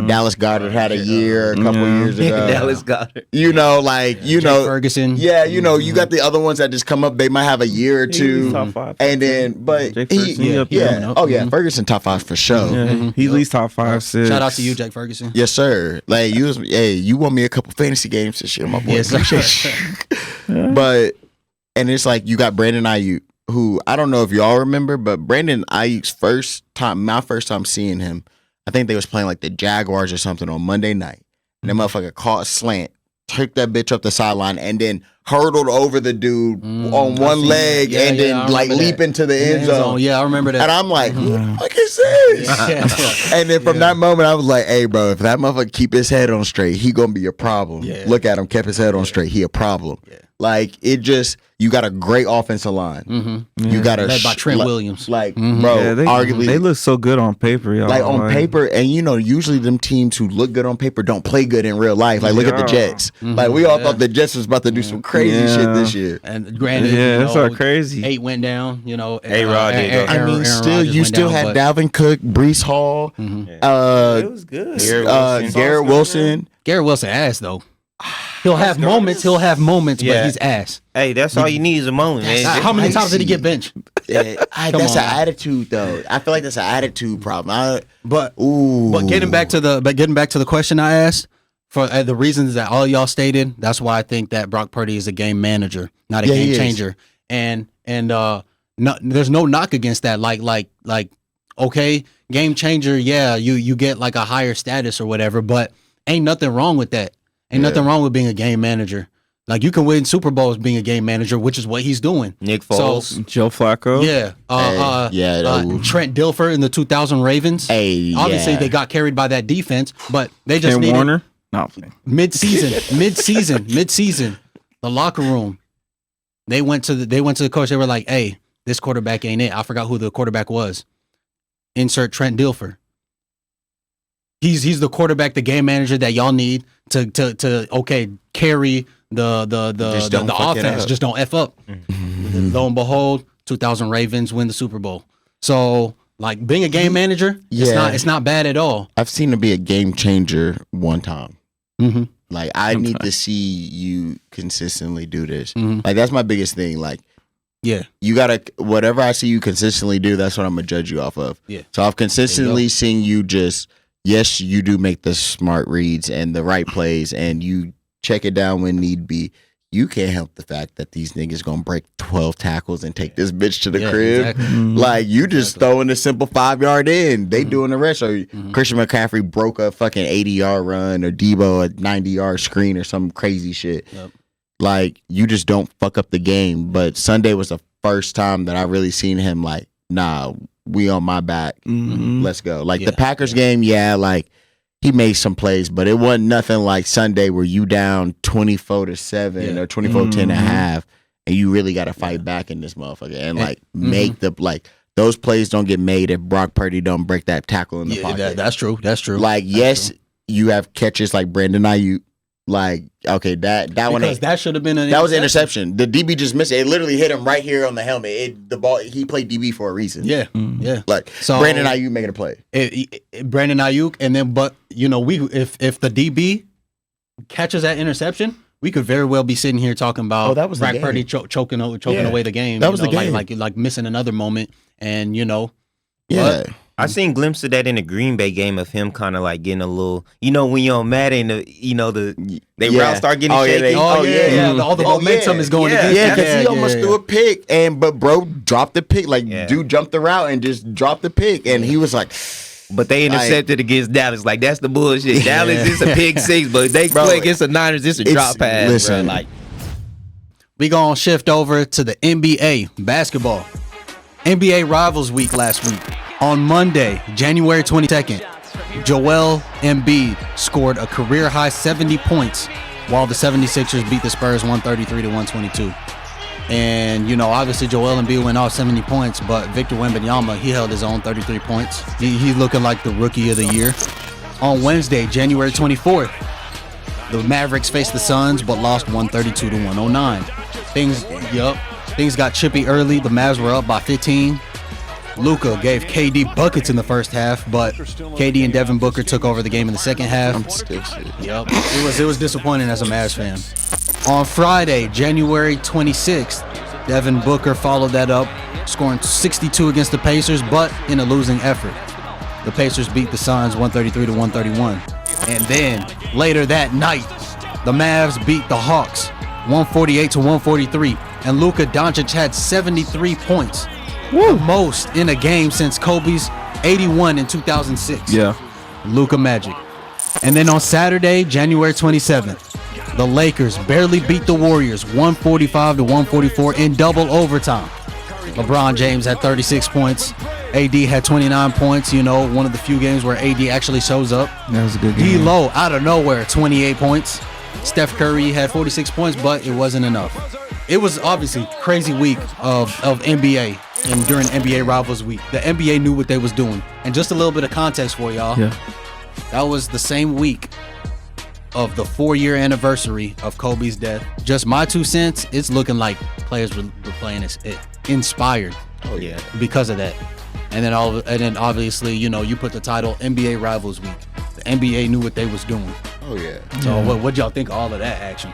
Dallas Goedert had a year a couple years ago. Dallas Goedert. Jake Ferguson. You got the other ones that just come up. They might have a year or two. Top 5. And then, but Ferguson top 5 for sure. He's at least top 5, 6. Shout out to you, Jake Ferguson. Yes, sir. Like, you won me a couple fantasy games this year, my boy. Yes, sir. But, and it's like, you got Brandon Ayuk, who I don't know if y'all remember, but Brandon Ayuk's my first time seeing him, I think they was playing like the Jaguars or something on Monday night. And that motherfucker caught a slant, took that bitch up the sideline, and then hurdled over the dude on one leg and then leap into the end zone. Yeah, I remember that. And I'm like, who the fuck is this? And then from that moment, I was like, hey, bro, if that motherfucker keep his head on straight, he gonna be a problem. Look at him, kept his head on straight. He a problem. Like, it just, you got a great offensive line. You got led by Trent Williams. Like, bro, arguably. They look so good on paper, y'all. Like, on paper, and usually them teams who look good on paper don't play good in real life. Like, look at the Jets. Like, we all thought the Jets was about to do some crazy crazy shit this year. And granted, that's all crazy. 8 went down. A-Rod did go. I mean, still, you still had Dalvin Cook, Breece Hall, It was good. Garrett Wilson. Garrett Wilson ass though. He'll have moments, but he's ass. Hey, that's all you need is a moment, man. How many times did he get benched? That's an attitude, though. I feel like that's an attitude problem. But getting back to the question I asked, for the reasons that all y'all stated, that's why I think that Brock Purdy is a game manager, not a game changer. And there's no knock against that. Like okay, game changer, yeah, you get like a higher status or whatever, but ain't nothing wrong with that. Ain't nothing wrong with being a game manager. Like, you can win Super Bowls being a game manager, which is what he's doing. Nick Foles, so, Joe Flacco, Trent Dilfer in the 2000 Ravens. Obviously, they got carried by that defense, but they just needed Warner. No, mid-season, the locker room. They went to the coach. They were like, "Hey, this quarterback ain't it." I forgot who the quarterback was. Insert Trent Dilfer. He's the quarterback, the game manager that y'all need to carry the offense. Just don't F up. Mm-hmm. Lo and behold, 2000 Ravens win the Super Bowl. So, like, being a game manager, it's not bad at all. I've seen him be a game changer one time. Mm-hmm. Like, I need to see you consistently do this. Mm-hmm. Like, that's my biggest thing. Like, you gotta, whatever I see you consistently do, that's what I'm gonna judge you off of. Yeah. So I've consistently seen you just. Yes, you do make the smart reads and the right plays, and you check it down when need be. You can't help the fact that these niggas gonna break 12 tackles and take this bitch to the crib. Exactly. Like, you just throwing a simple 5-yard in. They doing the rest. Or Christian McCaffrey broke a fucking 80-yard run, or Debo a 90-yard screen, or some crazy shit. Yep. Like, you just don't fuck up the game. But Sunday was the first time that I really seen him like, nah, we on my back. Mm-hmm. Let's go. Like the Packers game, like he made some plays, but it wasn't nothing like Sunday where you down 24-7 or 24-10 and a half, and you really got to fight back in this motherfucker and like make the like those plays don't get made if Brock Purdy don't break that tackle in the pocket. That's true. Like, yes, you have catches like Brandon Ayuk. Like, okay, that one, because that should have been that was an interception. The DB just missed it. It literally hit him right here on the helmet. The ball, he played DB for a reason. Yeah. Like, so Brandon Ayuk making a play. Brandon Ayuk, and then if the DB catches that interception, we could very well be sitting here talking about Brock Purdy choking away the game. That was the game. Like missing another moment, and But, I seen glimpses of that in the Green Bay game of him kind of like getting a little, when you're on Madden, they routes start getting shaky. All the momentum is going against you. Because he almost threw a pick, but bro dropped the pick. Like, dude jumped the route and just dropped the pick, and he was like, but they intercepted against Dallas. Like, that's the bullshit. Dallas is a pick six, but they play against the Niners. It's a drop pass. Listen, bro. Like, we gonna shift over to the NBA basketball. NBA Rivals Week last week. On Monday, January 22nd, Joel Embiid scored a career-high 70 points while the 76ers beat the Spurs 133-122. And, obviously Joel Embiid went off 70 points, but Victor Wembanyama, he held his own 33 points. He's looking like the rookie of the year. On Wednesday, January 24th, the Mavericks faced the Suns but lost 132-109. Things got chippy early. The Mavs were up by 15. Luka gave KD buckets in the first half, but KD and Devin Booker took over the game in the second half. Yep. It was disappointing as a Mavs fan. On Friday, January 26th, Devin Booker followed that up, scoring 62 against the Pacers, but in a losing effort. The Pacers beat the Suns 133-131. And then, later that night, the Mavs beat the Hawks 148-143, and Luka Doncic had 73 points. The most in a game since Kobe's 81 in 2006. Yeah. Luka Magic. And then on Saturday, January 27th, the Lakers barely beat the Warriors 145-144 in double overtime. LeBron James had 36 points. AD had 29 points. One of the few games where AD actually shows up. That was a good game. D-Lo out of nowhere, 28 points. Steph Curry had 46 points, but it wasn't enough. It was obviously a crazy week of NBA. And during NBA Rivals Week, the NBA knew what they was doing. And just a little bit of context for y'all. Yeah. That was the same week of the 4-year anniversary of Kobe's death. Just my 2 cents, it's looking like players were playing it inspired. Oh yeah, because of that. And then obviously, you put the title NBA Rivals Week. The NBA knew what they was doing. Oh yeah. So what y'all think of all of that action?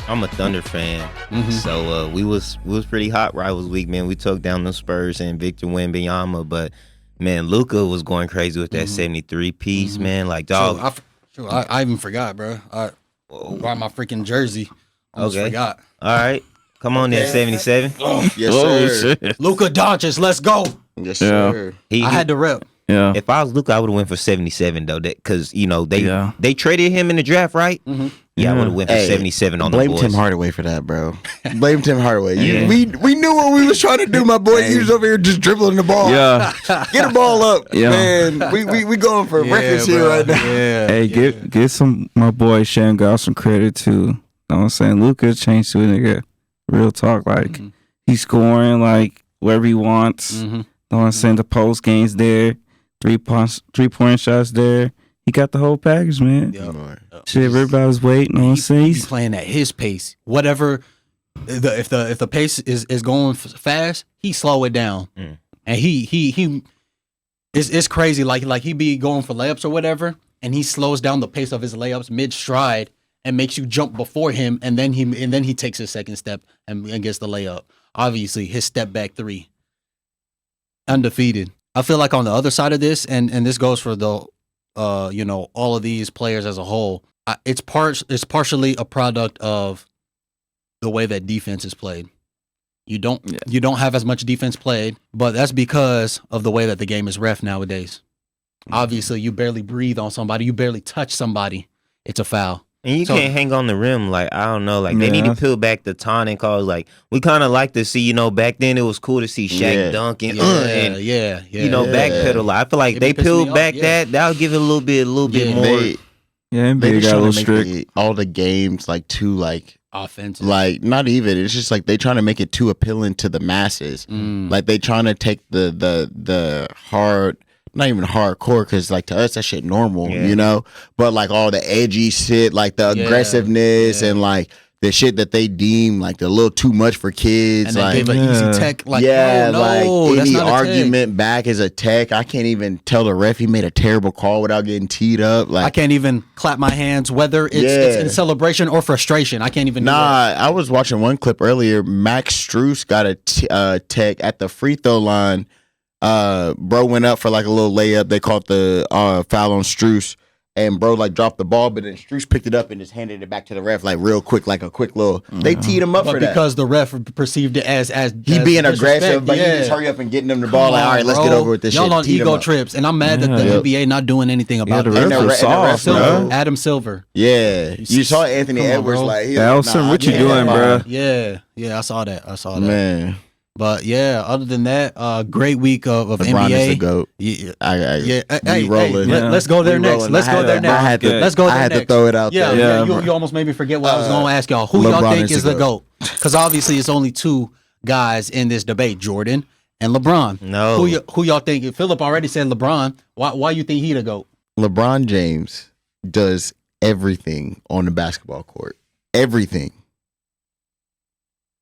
I'm a Thunder fan, so we was pretty hot Rivals Week, man. We took down the Spurs and Victor Wembanyama, but man, Luka was going crazy with that 73 piece, man. Like, dog. I even forgot, bro. Why my freaking jersey? Almost forgot. All right, come on then, 77. Yes, sir. Luka Doncic, let's go. Yes, sir. I had to rep. Yeah. If I was Luka, I would have went for 77 though, because they traded him in the draft, right? Yeah, I would have went for 77 on the boys. Blame Tim Hardaway for that, bro. Blame Tim Hardaway. We knew what we was trying to do, my boy. He was over here just dribbling the ball. Yeah. Get the ball up, man. We going for records here right now. Yeah. Hey, get some my boy Shan got some credit too. You know what I'm saying? Luka changed to a nigga. Real talk, like he's scoring like wherever he wants. You know what I'm saying? The post game's there, 3-point shots there. He got the whole package, man. Shit, everybody's waiting. You know what I'm saying? He's playing at his pace. Whatever, if the pace is going fast, he slow it down, and he it's crazy. Like he be going for layups or whatever, and he slows down the pace of his layups mid stride and makes you jump before him, and then he takes his second step and gets the layup. Obviously, his step back 3, undefeated. I feel like on the other side of this, and this goes for the. All of these players as a whole, it's partially a product of the way that defense is played. You don't have as much defense played, but that's because of the way that the game is ref nowadays. Obviously, you barely breathe on somebody, you barely touch somebody, it's a foul. And you can't hang on the rim. Like, I don't know. Like, they need to peel back the taunting calls. Like, we kind of like to see, back then it was cool to see Shaq dunk and backpedal. I feel like they peeled back that'll give it a little bit more. NBA got a little strict. All the games, like, too, like, offensive. Like, not even. It's just like they trying to make it too appealing to the masses. Like, they trying to take the hard... Not even hardcore, because like to us that shit normal, but like all the edgy shit, like the aggressiveness and like the shit that they deem like a little too much for kids, and like they gave an easy tech, like like any argument back is a tech. I can't even tell the ref he made a terrible call without getting teed up. Like, I can't even clap my hands whether it's in celebration or frustration. I can't even. I was watching one clip earlier. Max Strus got a tech at the free throw line. Bro went up for like a little layup. They called the foul on Strus, and bro like dropped the ball, but then Strus picked it up and just handed it back to the ref like real quick, like a quick little. They teed him up for that because the ref perceived it as he being aggressive, but he just hurry up and getting them the ball. Like, all right, let's get over with this shit. Y'all on ego trips, and I'm mad that the NBA not doing anything about it. Adam Silver. Yeah, you saw Anthony Edwards like, what you doing, bro? Yeah, I saw that. Man. But yeah, other than that, great week of LeBron NBA. Is the GOAT. Let's go there next. Let's go there next. I had to throw it out there. Yeah, you almost made me forget what I was going to ask y'all. Who y'all think is the GOAT? Because obviously it's only 2 guys in this debate, Jordan and LeBron. No. Who y'all think? Philip already said LeBron. Why you think he the GOAT? LeBron James does everything on the basketball court. Everything.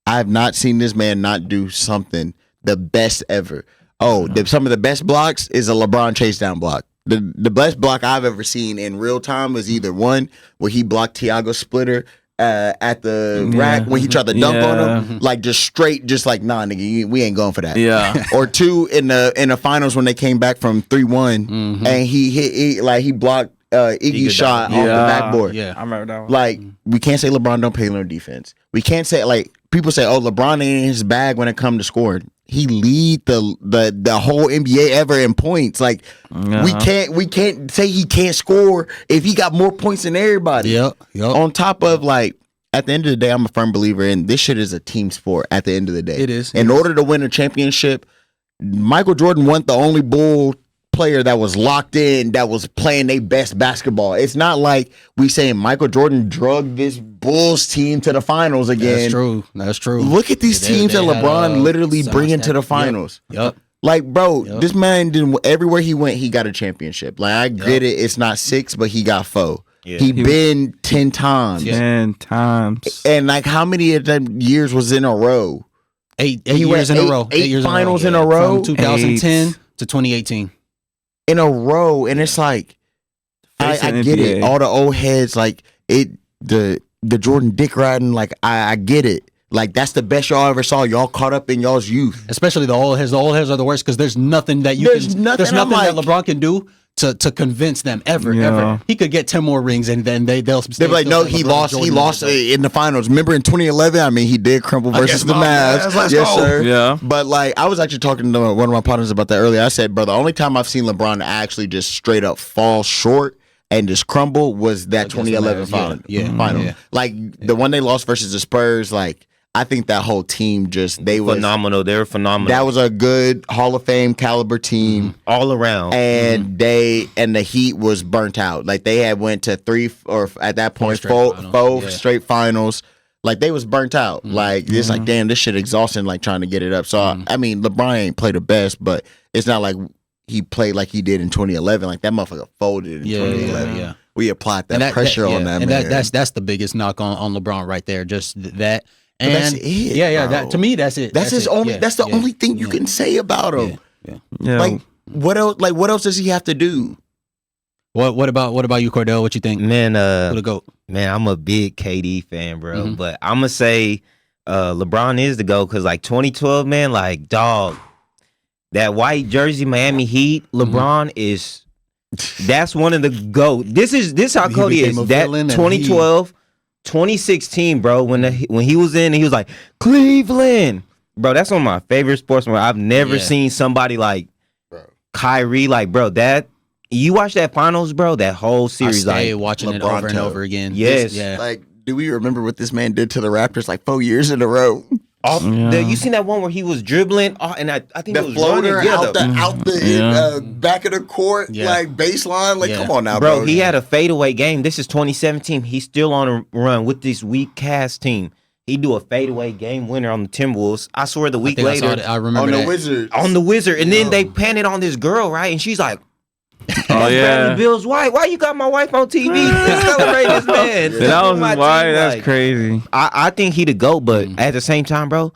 I have not seen this man not do something the best ever. Some of the best blocks is a LeBron chase down block. The best block I've ever seen in real time was either one where he blocked Thiago Splitter at the rack when he tried to dunk on him, like just straight, just like, nah, nigga, we ain't going for that. Yeah. Or 2 in the finals when they came back from 3-1 and he blocked Iggy's shot off the backboard. Yeah, I remember that one. Like, we can't say LeBron don't play no defense. We can't say, like, people say, LeBron ain't in his bag when it comes to scoring. He lead the whole NBA ever in points. Like, we can't say he can't score if he got more points than everybody. Yep. On top of, like, at the end of the day, I'm a firm believer in this shit is a team sport at the end of the day. It is. In order to win a championship, Michael Jordan wasn't the only Bull player that was locked in, that was playing their best basketball. It's not like we saying Michael Jordan drugged this Bulls team to the finals again. That's true. Look at these teams that LeBron literally bringing to the finals. Yep. Like, bro, this man didn't. Everywhere he went, he got a championship. Like, I get it. It's not 6, but he got 4. Yeah. He been 10 times. 10 times. And like how many of them years was in a row? Eight years in a row. 8 years finals in in a row. From 2010 to 2018. In a row. And it's like, I get it. All the old heads, like the Jordan Dick riding, like I get it. Like that's the best y'all ever saw. Y'all caught up in y'all's youth. Especially the old heads. The old heads are the worst because there's nothing that There's nothing that LeBron can do to convince them ever. He could get 10 more rings and then they'll be like, no, he lost in the finals. Remember in 2011? I mean, he did crumble versus the Mavs. Yes, sir. Yeah. But like, I was actually talking to one of my partners about that earlier. I said, bro, the only time I've seen LeBron actually just straight up fall short and just crumble was that 2011 final. Yeah. Like the one they lost versus the Spurs. Like I think that whole team they were phenomenal. They were phenomenal. That was a good Hall of Fame caliber team all around. And the Heat was burnt out. Like they had went to 3 or at that point 4 straight finals. Like they was burnt out. Like it's like damn, this shit exhausting. Like trying to get it up. So I mean, LeBron ain't played the best, but it's not like he played like he did in 2011. Like that motherfucker folded in 2011. Yeah. We applied that pressure on that. And man. that's the biggest knock on LeBron right there. Just that. And that's it. Yeah. Bro. To me, that's it. That's his only. That's the only thing you can say about him. Yeah. Like what else? Like what else does he have to do? What about you, Cordell? What you think? Man, Who the GOAT? Man, I'm a big KD fan, bro. But I'm gonna say LeBron is the GOAT because like 2012, man, like dog, that white jersey, Miami Heat, LeBron is. That's one of the GOAT. This how Cody is. That 2012. 2016, bro, when he was in and he was like, Cleveland. Bro, that's one of my favorite sportsmen. I've never seen somebody like Kyrie, like, bro, that you watch that finals, bro, that whole series. I stayed like watching it over and over again. Yes. Like, do we remember what this man did to the Raptors like 4 years in a row? You seen that one where he was dribbling and I think the it was floater running, out the back of the court, like baseline. Like, come on now, bro. He had a fadeaway game. This is 2017. He's still on a run with this weak cast team. He do a fadeaway game winner on the Timberwolves. I swear the week later I remember on that. the Wizard. And then they panned it on this girl, right? And she's like, oh yeah, Bill's wife. Why you got my wife on TV to celebrate this man? That was his wife. That's like, crazy. I think he the GOAT, but at the same time, bro,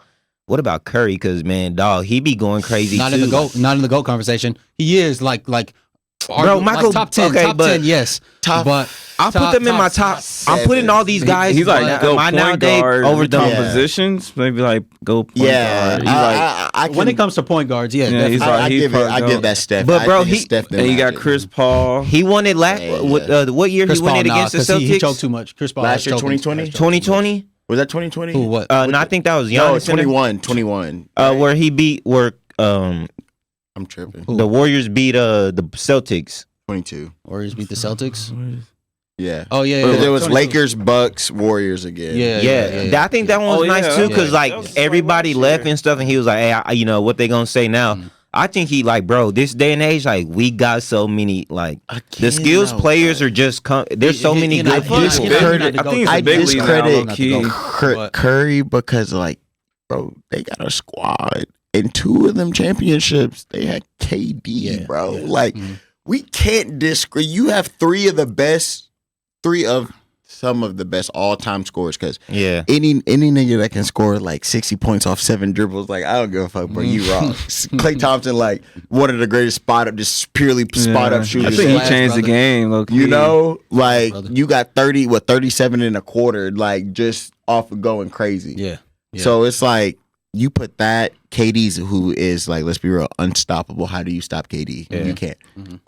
what about Curry? Because man, dog, he be going crazy. Not too. in the GOAT conversation. He is like bro, Michael, top 10, okay, top 10, yes. But I put them in my top. I'm putting all these guys. He's like go point guard over the positions. Maybe like go point guard. When it comes to point guards, he's I give that Steph. But bro, and you got Chris Paul. He won it last. What year he won it against the Celtics? He choked too much. Chris Paul last year, 2020. 2020. Was that 2020? Who? What? No, I think that was Giannis. No, 21. Where he beat I'm tripping. The Warriors beat the Celtics. 22. Warriors beat the Celtics. Yeah. Oh yeah. It was Lakers, Bucks, Warriors again. Yeah. I think that one was nice too because like everybody left and stuff, and he was like, "Hey, you know what they gonna say now?" I think he like, bro, this day and age, like we got so many like the skills players are just there's so many good people. I discredit Curry because like, bro, they got a squad. In 2 of them championships, they had KD, bro. Like. We can't disagree. You have 3 of some of the best all-time scorers because any nigga that can score like 60 points off 7 dribbles, like I don't give a fuck, bro. You wrong. Klay Thompson, like one of the greatest spot up shooters. I think he changed the game. Look, you know, like you got 37 and a quarter, like just off of going crazy. Yeah. So it's like you put that KD's who is like, let's be real, unstoppable. How do you stop KD? You can't.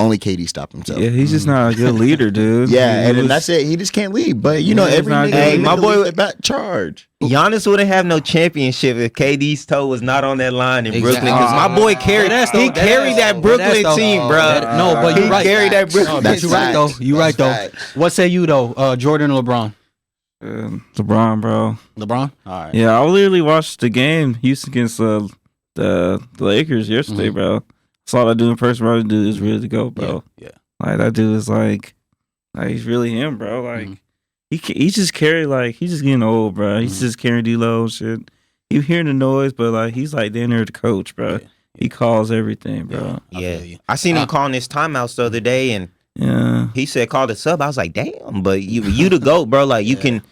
Only KD stop himself. Yeah, he's just not a good leader, dude. And then that's it. He just can't lead. But you know, every nigga, my boy, back charge. Giannis wouldn't have no championship if KD's toe was not on that line in Brooklyn. Because my boy carried that Brooklyn team, bro. But you're right. He carried that Brooklyn. You're right though. You're right though. What say you though, Jordan or LeBron? LeBron, bro. LeBron? All right. Yeah, I literally watched the game Houston against the Lakers yesterday, bro. That's all I do in person. What I do is really go, bro. Yeah. Like that dude is like he's really him, bro. Like he just carry he's just getting old, bro. He's just carrying D-Lo and shit. You hearing the noise, but like he's like down there the coach, bro. He calls everything, bro. Yeah. I seen him calling his timeouts the other day and Yeah. He said call the sub. I was like, damn, but you the GOAT, bro. Like you can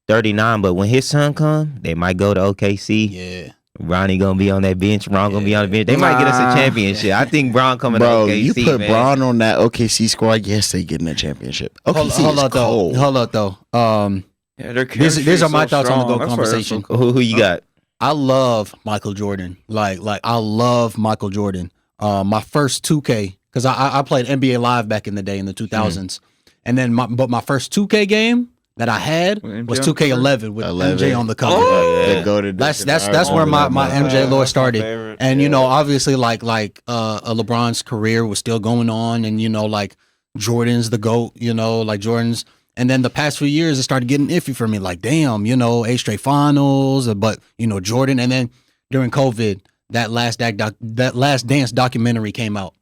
39, but when his son come, they might go to OKC. Yeah. Ronnie gonna be on that bench. Bron gonna be on the bench. They might get us a championship. I think Bron coming to OKC. You put man. Bron on that OKC squad, yes, they getting a championship. OKC Hold is up cold. though. Hold up though. Yeah, their These chemistry's are my so thoughts on the strong. GOAT That's why they're so conversation. cool. Who you got? I love Michael Jordan. Like I love Michael Jordan. My first 2K, because I played NBA Live back in the day in the 2000s, and then my first 2K game that I had was 2K11 with MJ on the cover. yeah. That's where my MJ lore started. And you know, obviously, like LeBron's career was still going on, and you know, like Jordan's the GOAT. You know, like Jordan's. And then the past few years, it started getting iffy for me. Like, damn, you know, 8 straight finals, but you know, Jordan. And then during COVID, that Last Dance documentary came out.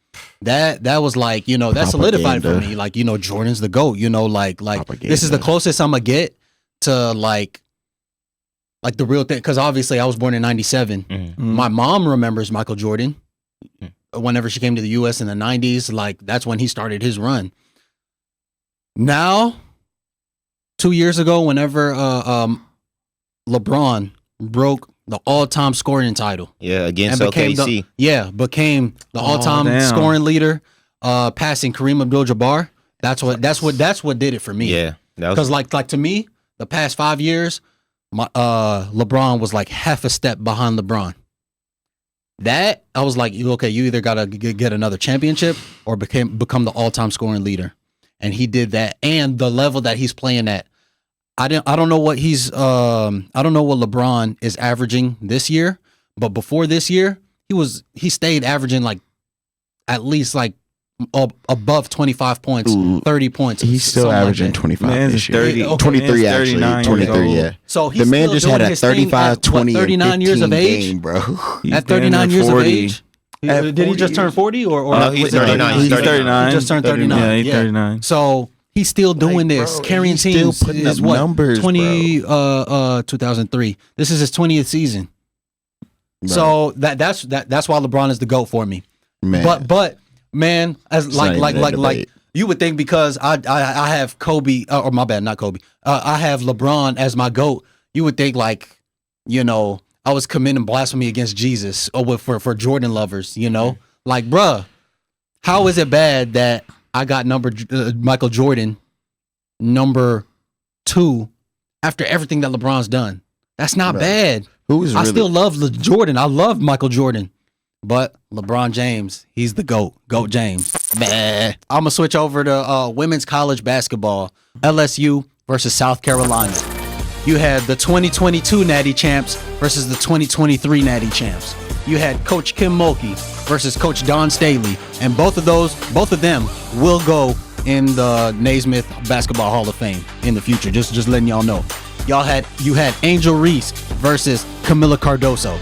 That was like, you know, that solidified for me. Like, you know, Jordan's the GOAT. You know, like this is the closest I'm gonna get to like the real thing. Because obviously, I was born in '97. Mm-hmm. My mom remembers Michael Jordan. Whenever she came to the U.S. in the '90s, like that's when he started his run. Now, 2 years ago, whenever LeBron broke the all-time scoring title, Against became OKC. became the all-time scoring leader, passing Kareem Abdul-Jabbar. That's what did it for me. Yeah, because like to me, the past 5 years, LeBron was like half a step behind LeBron. That I was like, okay, you either gotta get another championship or become the all-time scoring leader, and he did that. And the level that he's playing at, I don't know what LeBron is averaging this year, but before this year, he stayed averaging like at least like above 25 points, 30 points. He's still averaging 25 this year. 23 actually. 23, yeah. So the man just had a 35, 20, 39 years of age, game, bro. At 39 years of age. Did he just turn 40 or no, he's 39. He's 39. He just turned 39. Yeah, he's 39. So he's still doing this, bro, carrying he's still teams. putting Is up what, numbers, 2003. This is his 20th season. Bro. So that's why LeBron is the GOAT for me. Man. But man, as It's not even a like debate. you would think, because I have Kobe, or my bad, not Kobe. I have LeBron as my GOAT. You would think like, you know, I was committing blasphemy against Jesus, or for Jordan lovers, you know, like, bruh, how is it bad that I got Michael Jordan number 2 after everything that LeBron's done? That's not bad. I still love Jordan. I love Michael Jordan. But LeBron James, he's the GOAT. GOAT James. I'm going to switch over to women's college basketball. LSU versus South Carolina. You had the 2022 Natty Champs versus the 2023 Natty Champs. You had Coach Kim Mulkey versus Coach Don Staley. And both of them will go in the Naismith Basketball Hall of Fame in the future. Just letting y'all know. You had Angel Reese versus Camila Cardoso.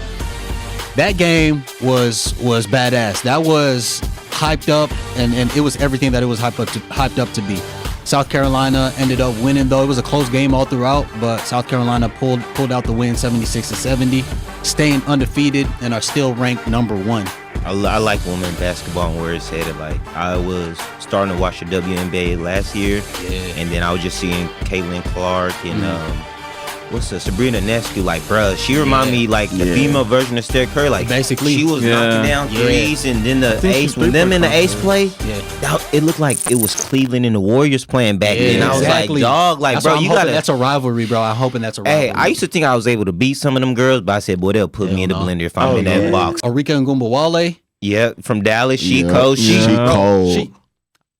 That game was badass. That was hyped up, and it was everything that it was hyped up to be. South Carolina ended up winning, though. It was a close game all throughout, but South Carolina pulled out the win 76-70, staying undefeated and are still ranked number 1. I like women's basketball and where it's headed. Like, I was starting to watch the WNBA last year, and then I was just seeing Caitlin Clark and Sabrina Nescu. Like, bruh, she reminded me like the female version of Steph Curry. Like, basically, she was knocking down threes, and then the ace, when them in the ace play, it looked like it was Cleveland and the Warriors playing back then. I was like, dog, like, bro, you gotta. That's a rivalry, bro. I'm hoping that's a rivalry. Hey, I used to think I was able to beat some of them girls, but I said, boy, they'll put me in the blender if I'm in that box. Arika Ngumbawale. Yeah, from Dallas, she cold. She cold.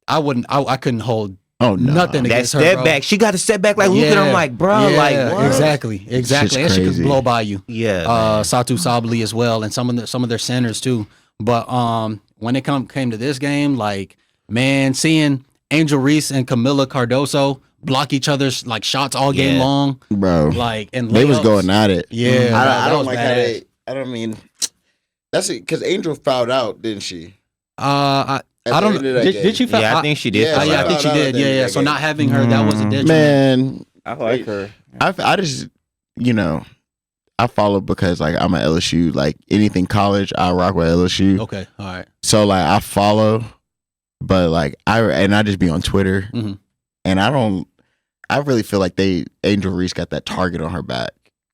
I couldn't hold. Oh no! Nothing that against her, step bro. back. She got to step back like Luka. I'm like, bro, like what? Exactly. And she could blow by you. Yeah. Satu Sabli as well, and some of their centers too. But when it came to this game, like, man, seeing Angel Reese and Camila Cardoso block each other's like shots all game long, bro. Like, and they was going at it. Yeah, I don't like how they. I don't mean that's it, because Angel fouled out, didn't she? I don't know. Did she foul? Yeah, I think she did. Yeah, I think she did. Yeah. So not having her, that was a detriment. Man, I like her. I just, you know, I follow because like I'm an LSU. Like anything college, I rock with LSU. Okay, all right. So like I follow, But like I just be on Twitter, and I really feel like Angel Reese got that target on her back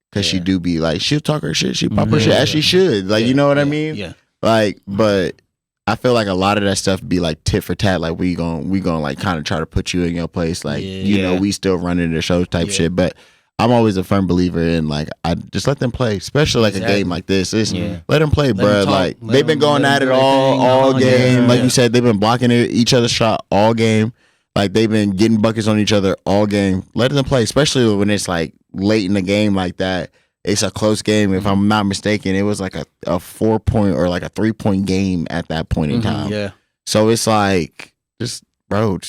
because she do be like she'll talk her shit, she pop her shit as she should, like you know what I mean? Yeah. Like, but I feel like a lot of that stuff be like tit for tat, like we gonna like kind of try to put you in your place, like you know we still running the show type shit, but. I'm always a firm believer in like I just let them play, especially like a game like this. Let them play, bro. Like they've been going at it all game. Like you said, they've been blocking each other's shot all game. Like they've been getting buckets on each other all game. Let them play, especially when it's like late in the game like that. It's a close game. If I'm not mistaken, it was like a 4-point or like a 3-point game at that point in time. Yeah. So it's like just bro.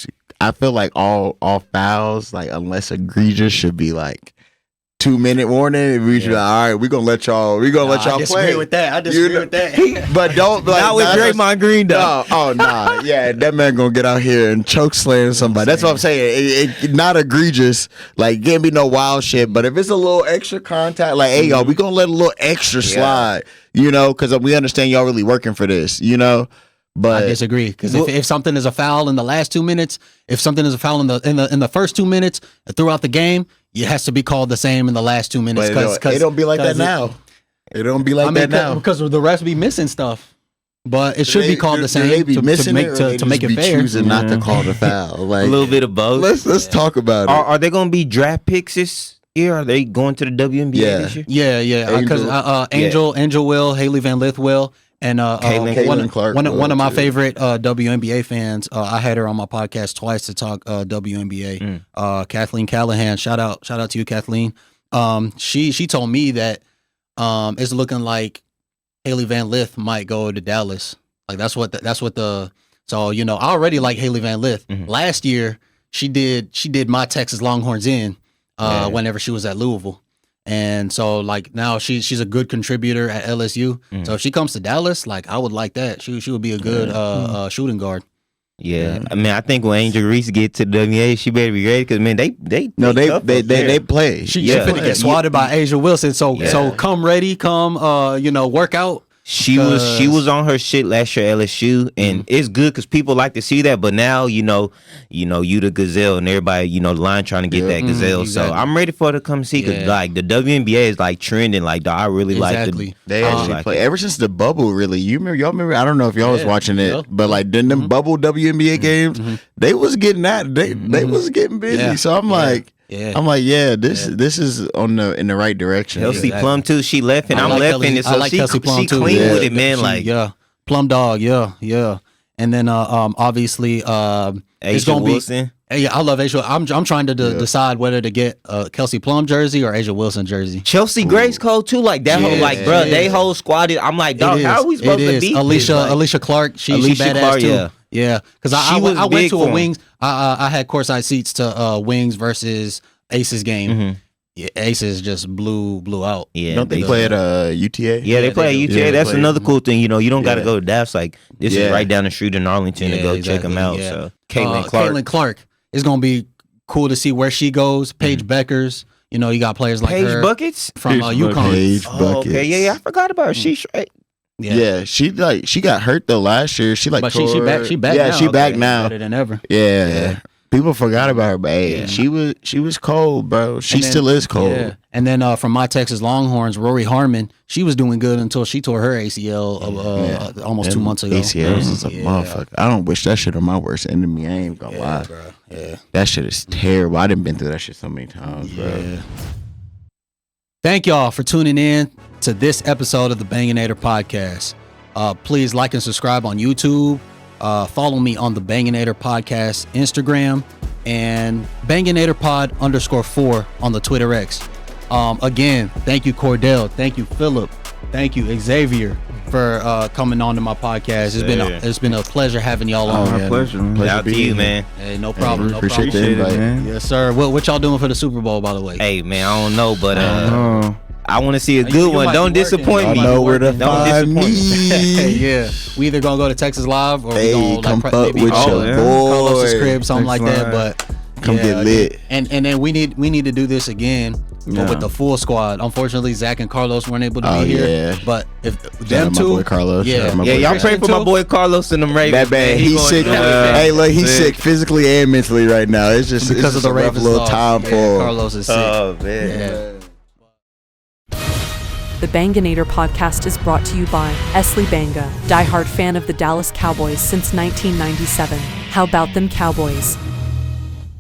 I feel like all fouls, like unless egregious, should be like 2-minute warning. We should be like, all right, we're gonna let y'all play. I disagree with that. But don't like Not with Draymond Green though. Nah. Yeah, that man gonna get out here and choke slam somebody. That's what I'm saying. It not egregious. Like can't be no wild shit. But if it's a little extra contact, like hey y'all, we gonna let a little extra slide. You know, because we understand y'all really working for this. You know. But I disagree because if something is a foul in the last 2 minutes, if something is a foul in the first 2 minutes throughout the game, it has to be called the same in the last 2 minutes. It don't be like that now. It don't be like that now because the refs be missing stuff. But it should be called the same to make it fair. Choosing not to call the foul, like a little bit of both. Let's talk about it. Are they going to be draft picks this year? Are they going to the WNBA this year? Yeah. Because Angel will, Haley Van Lith will. And Caitlin Clark, one of my favorite WNBA fans, I had her on my podcast twice to talk WNBA. Kathleen Callahan, shout out to you, Kathleen. She told me that it's looking like Haley Van Lith might go to Dallas. Like that's what the so you know I already like Haley Van Lith. Last year she did my Texas Longhorns in whenever she was at Louisville. And so, like now, she's a good contributor at LSU. So if she comes to Dallas, like I would like that. She would be a good shooting guard. Yeah, I mean, I think when Angel Reese get to the WNBA, she better be ready because man, they play. She finna get swatted by Asia Wilson. So come ready, work out. She was on her shit last year at LSU, and it's good because people like to see that. But now you the Gazelle, and everybody the line trying to get that Gazelle. Exactly. So I'm ready for her to come see because like the WNBA is like trending. Like I really like the. They actually play ever since the bubble. Really, y'all remember? I don't know if y'all was watching it, but like then them bubble WNBA games, they was getting that. They was getting busy. Yeah. So I'm like. Yeah. I'm like, this is in the right direction. Kelsey Plum too. She left and I'm left in it. So like Kelsey Plum she too. clean with it, man. Plum dog. Yeah. And then obviously it's gonna Wilson. I love Asia. I'm trying to decide whether to get a Kelsey Plum jersey or Asia Wilson jersey. Chelsea Grace Cole too. Like that whole bro, they whole squad. I'm like, dog, how are we supposed to beat Alicia Clark? She badass Clark, too. Yeah, because I went to a Wings. I had courtside seats to Wings versus Aces game. Yeah, Aces just blew out. Yeah, don't they play at UTA? Yeah, they play at UTA. Yeah, that's another cool thing. You don't got to go to Dallas. Like this is right down the street in Arlington to go check them out. So Caitlin Clark is gonna be cool to see where she goes. Paige Beckers. You got players like Paige her Buckets from UConn. Paige Buckets. Okay, yeah, I forgot about her. She's right. Yeah, she got hurt though last year. She but she back. She back. Yeah, now. she back now. Better than ever. Yeah. People forgot about her, but hey, she was cold, bro. She still is cold. Yeah. And then from my Texas Longhorns, Rory Harmon, she was doing good until she tore her ACL almost 2 months ago. ACLs is a motherfucker. I don't wish that shit on my worst enemy. I ain't gonna lie, bro. Yeah, that shit is terrible. I done been through that shit so many times, bro. Thank y'all for tuning in to this episode of the Banganator podcast. Please like and subscribe on YouTube. Follow me on the Banganator podcast Instagram and Banganator Pod _4 on the Twitter X. Again, thank you Cordell, thank you Philip, thank you Xavier for coming on to my podcast. It's been a pleasure having y'all on. My pleasure. Shout out to you, man. Hey, no problem. No appreciate problem. the invite, man. Yes, sir. What y'all doing for the Super Bowl, by the way? Hey, man, I don't know, but I want to see a good one. Don't disappoint me. I know where to find me. Yeah, we either gonna go to Texas Live or we gonna come fuck with your Carlos's boy. crib, something like that. But come get lit. And then we need to do this again but with the full squad. Unfortunately, Zach and Carlos weren't able to be here. Yeah. But if Shout them out my two, boy Carlos. Shout out my boy y'all Carlos. pray for my boy Carlos and them Ravens. That man, He he's going sick. through it. Hey, look, he's sick physically and mentally right now. It's just because of the a rough Ravens little loss. time Yeah, for him. Carlos is sick. Oh man. Yeah. The Banganator podcast is brought to you by Esley Banga, diehard fan of the Dallas Cowboys since 1997. How about them Cowboys?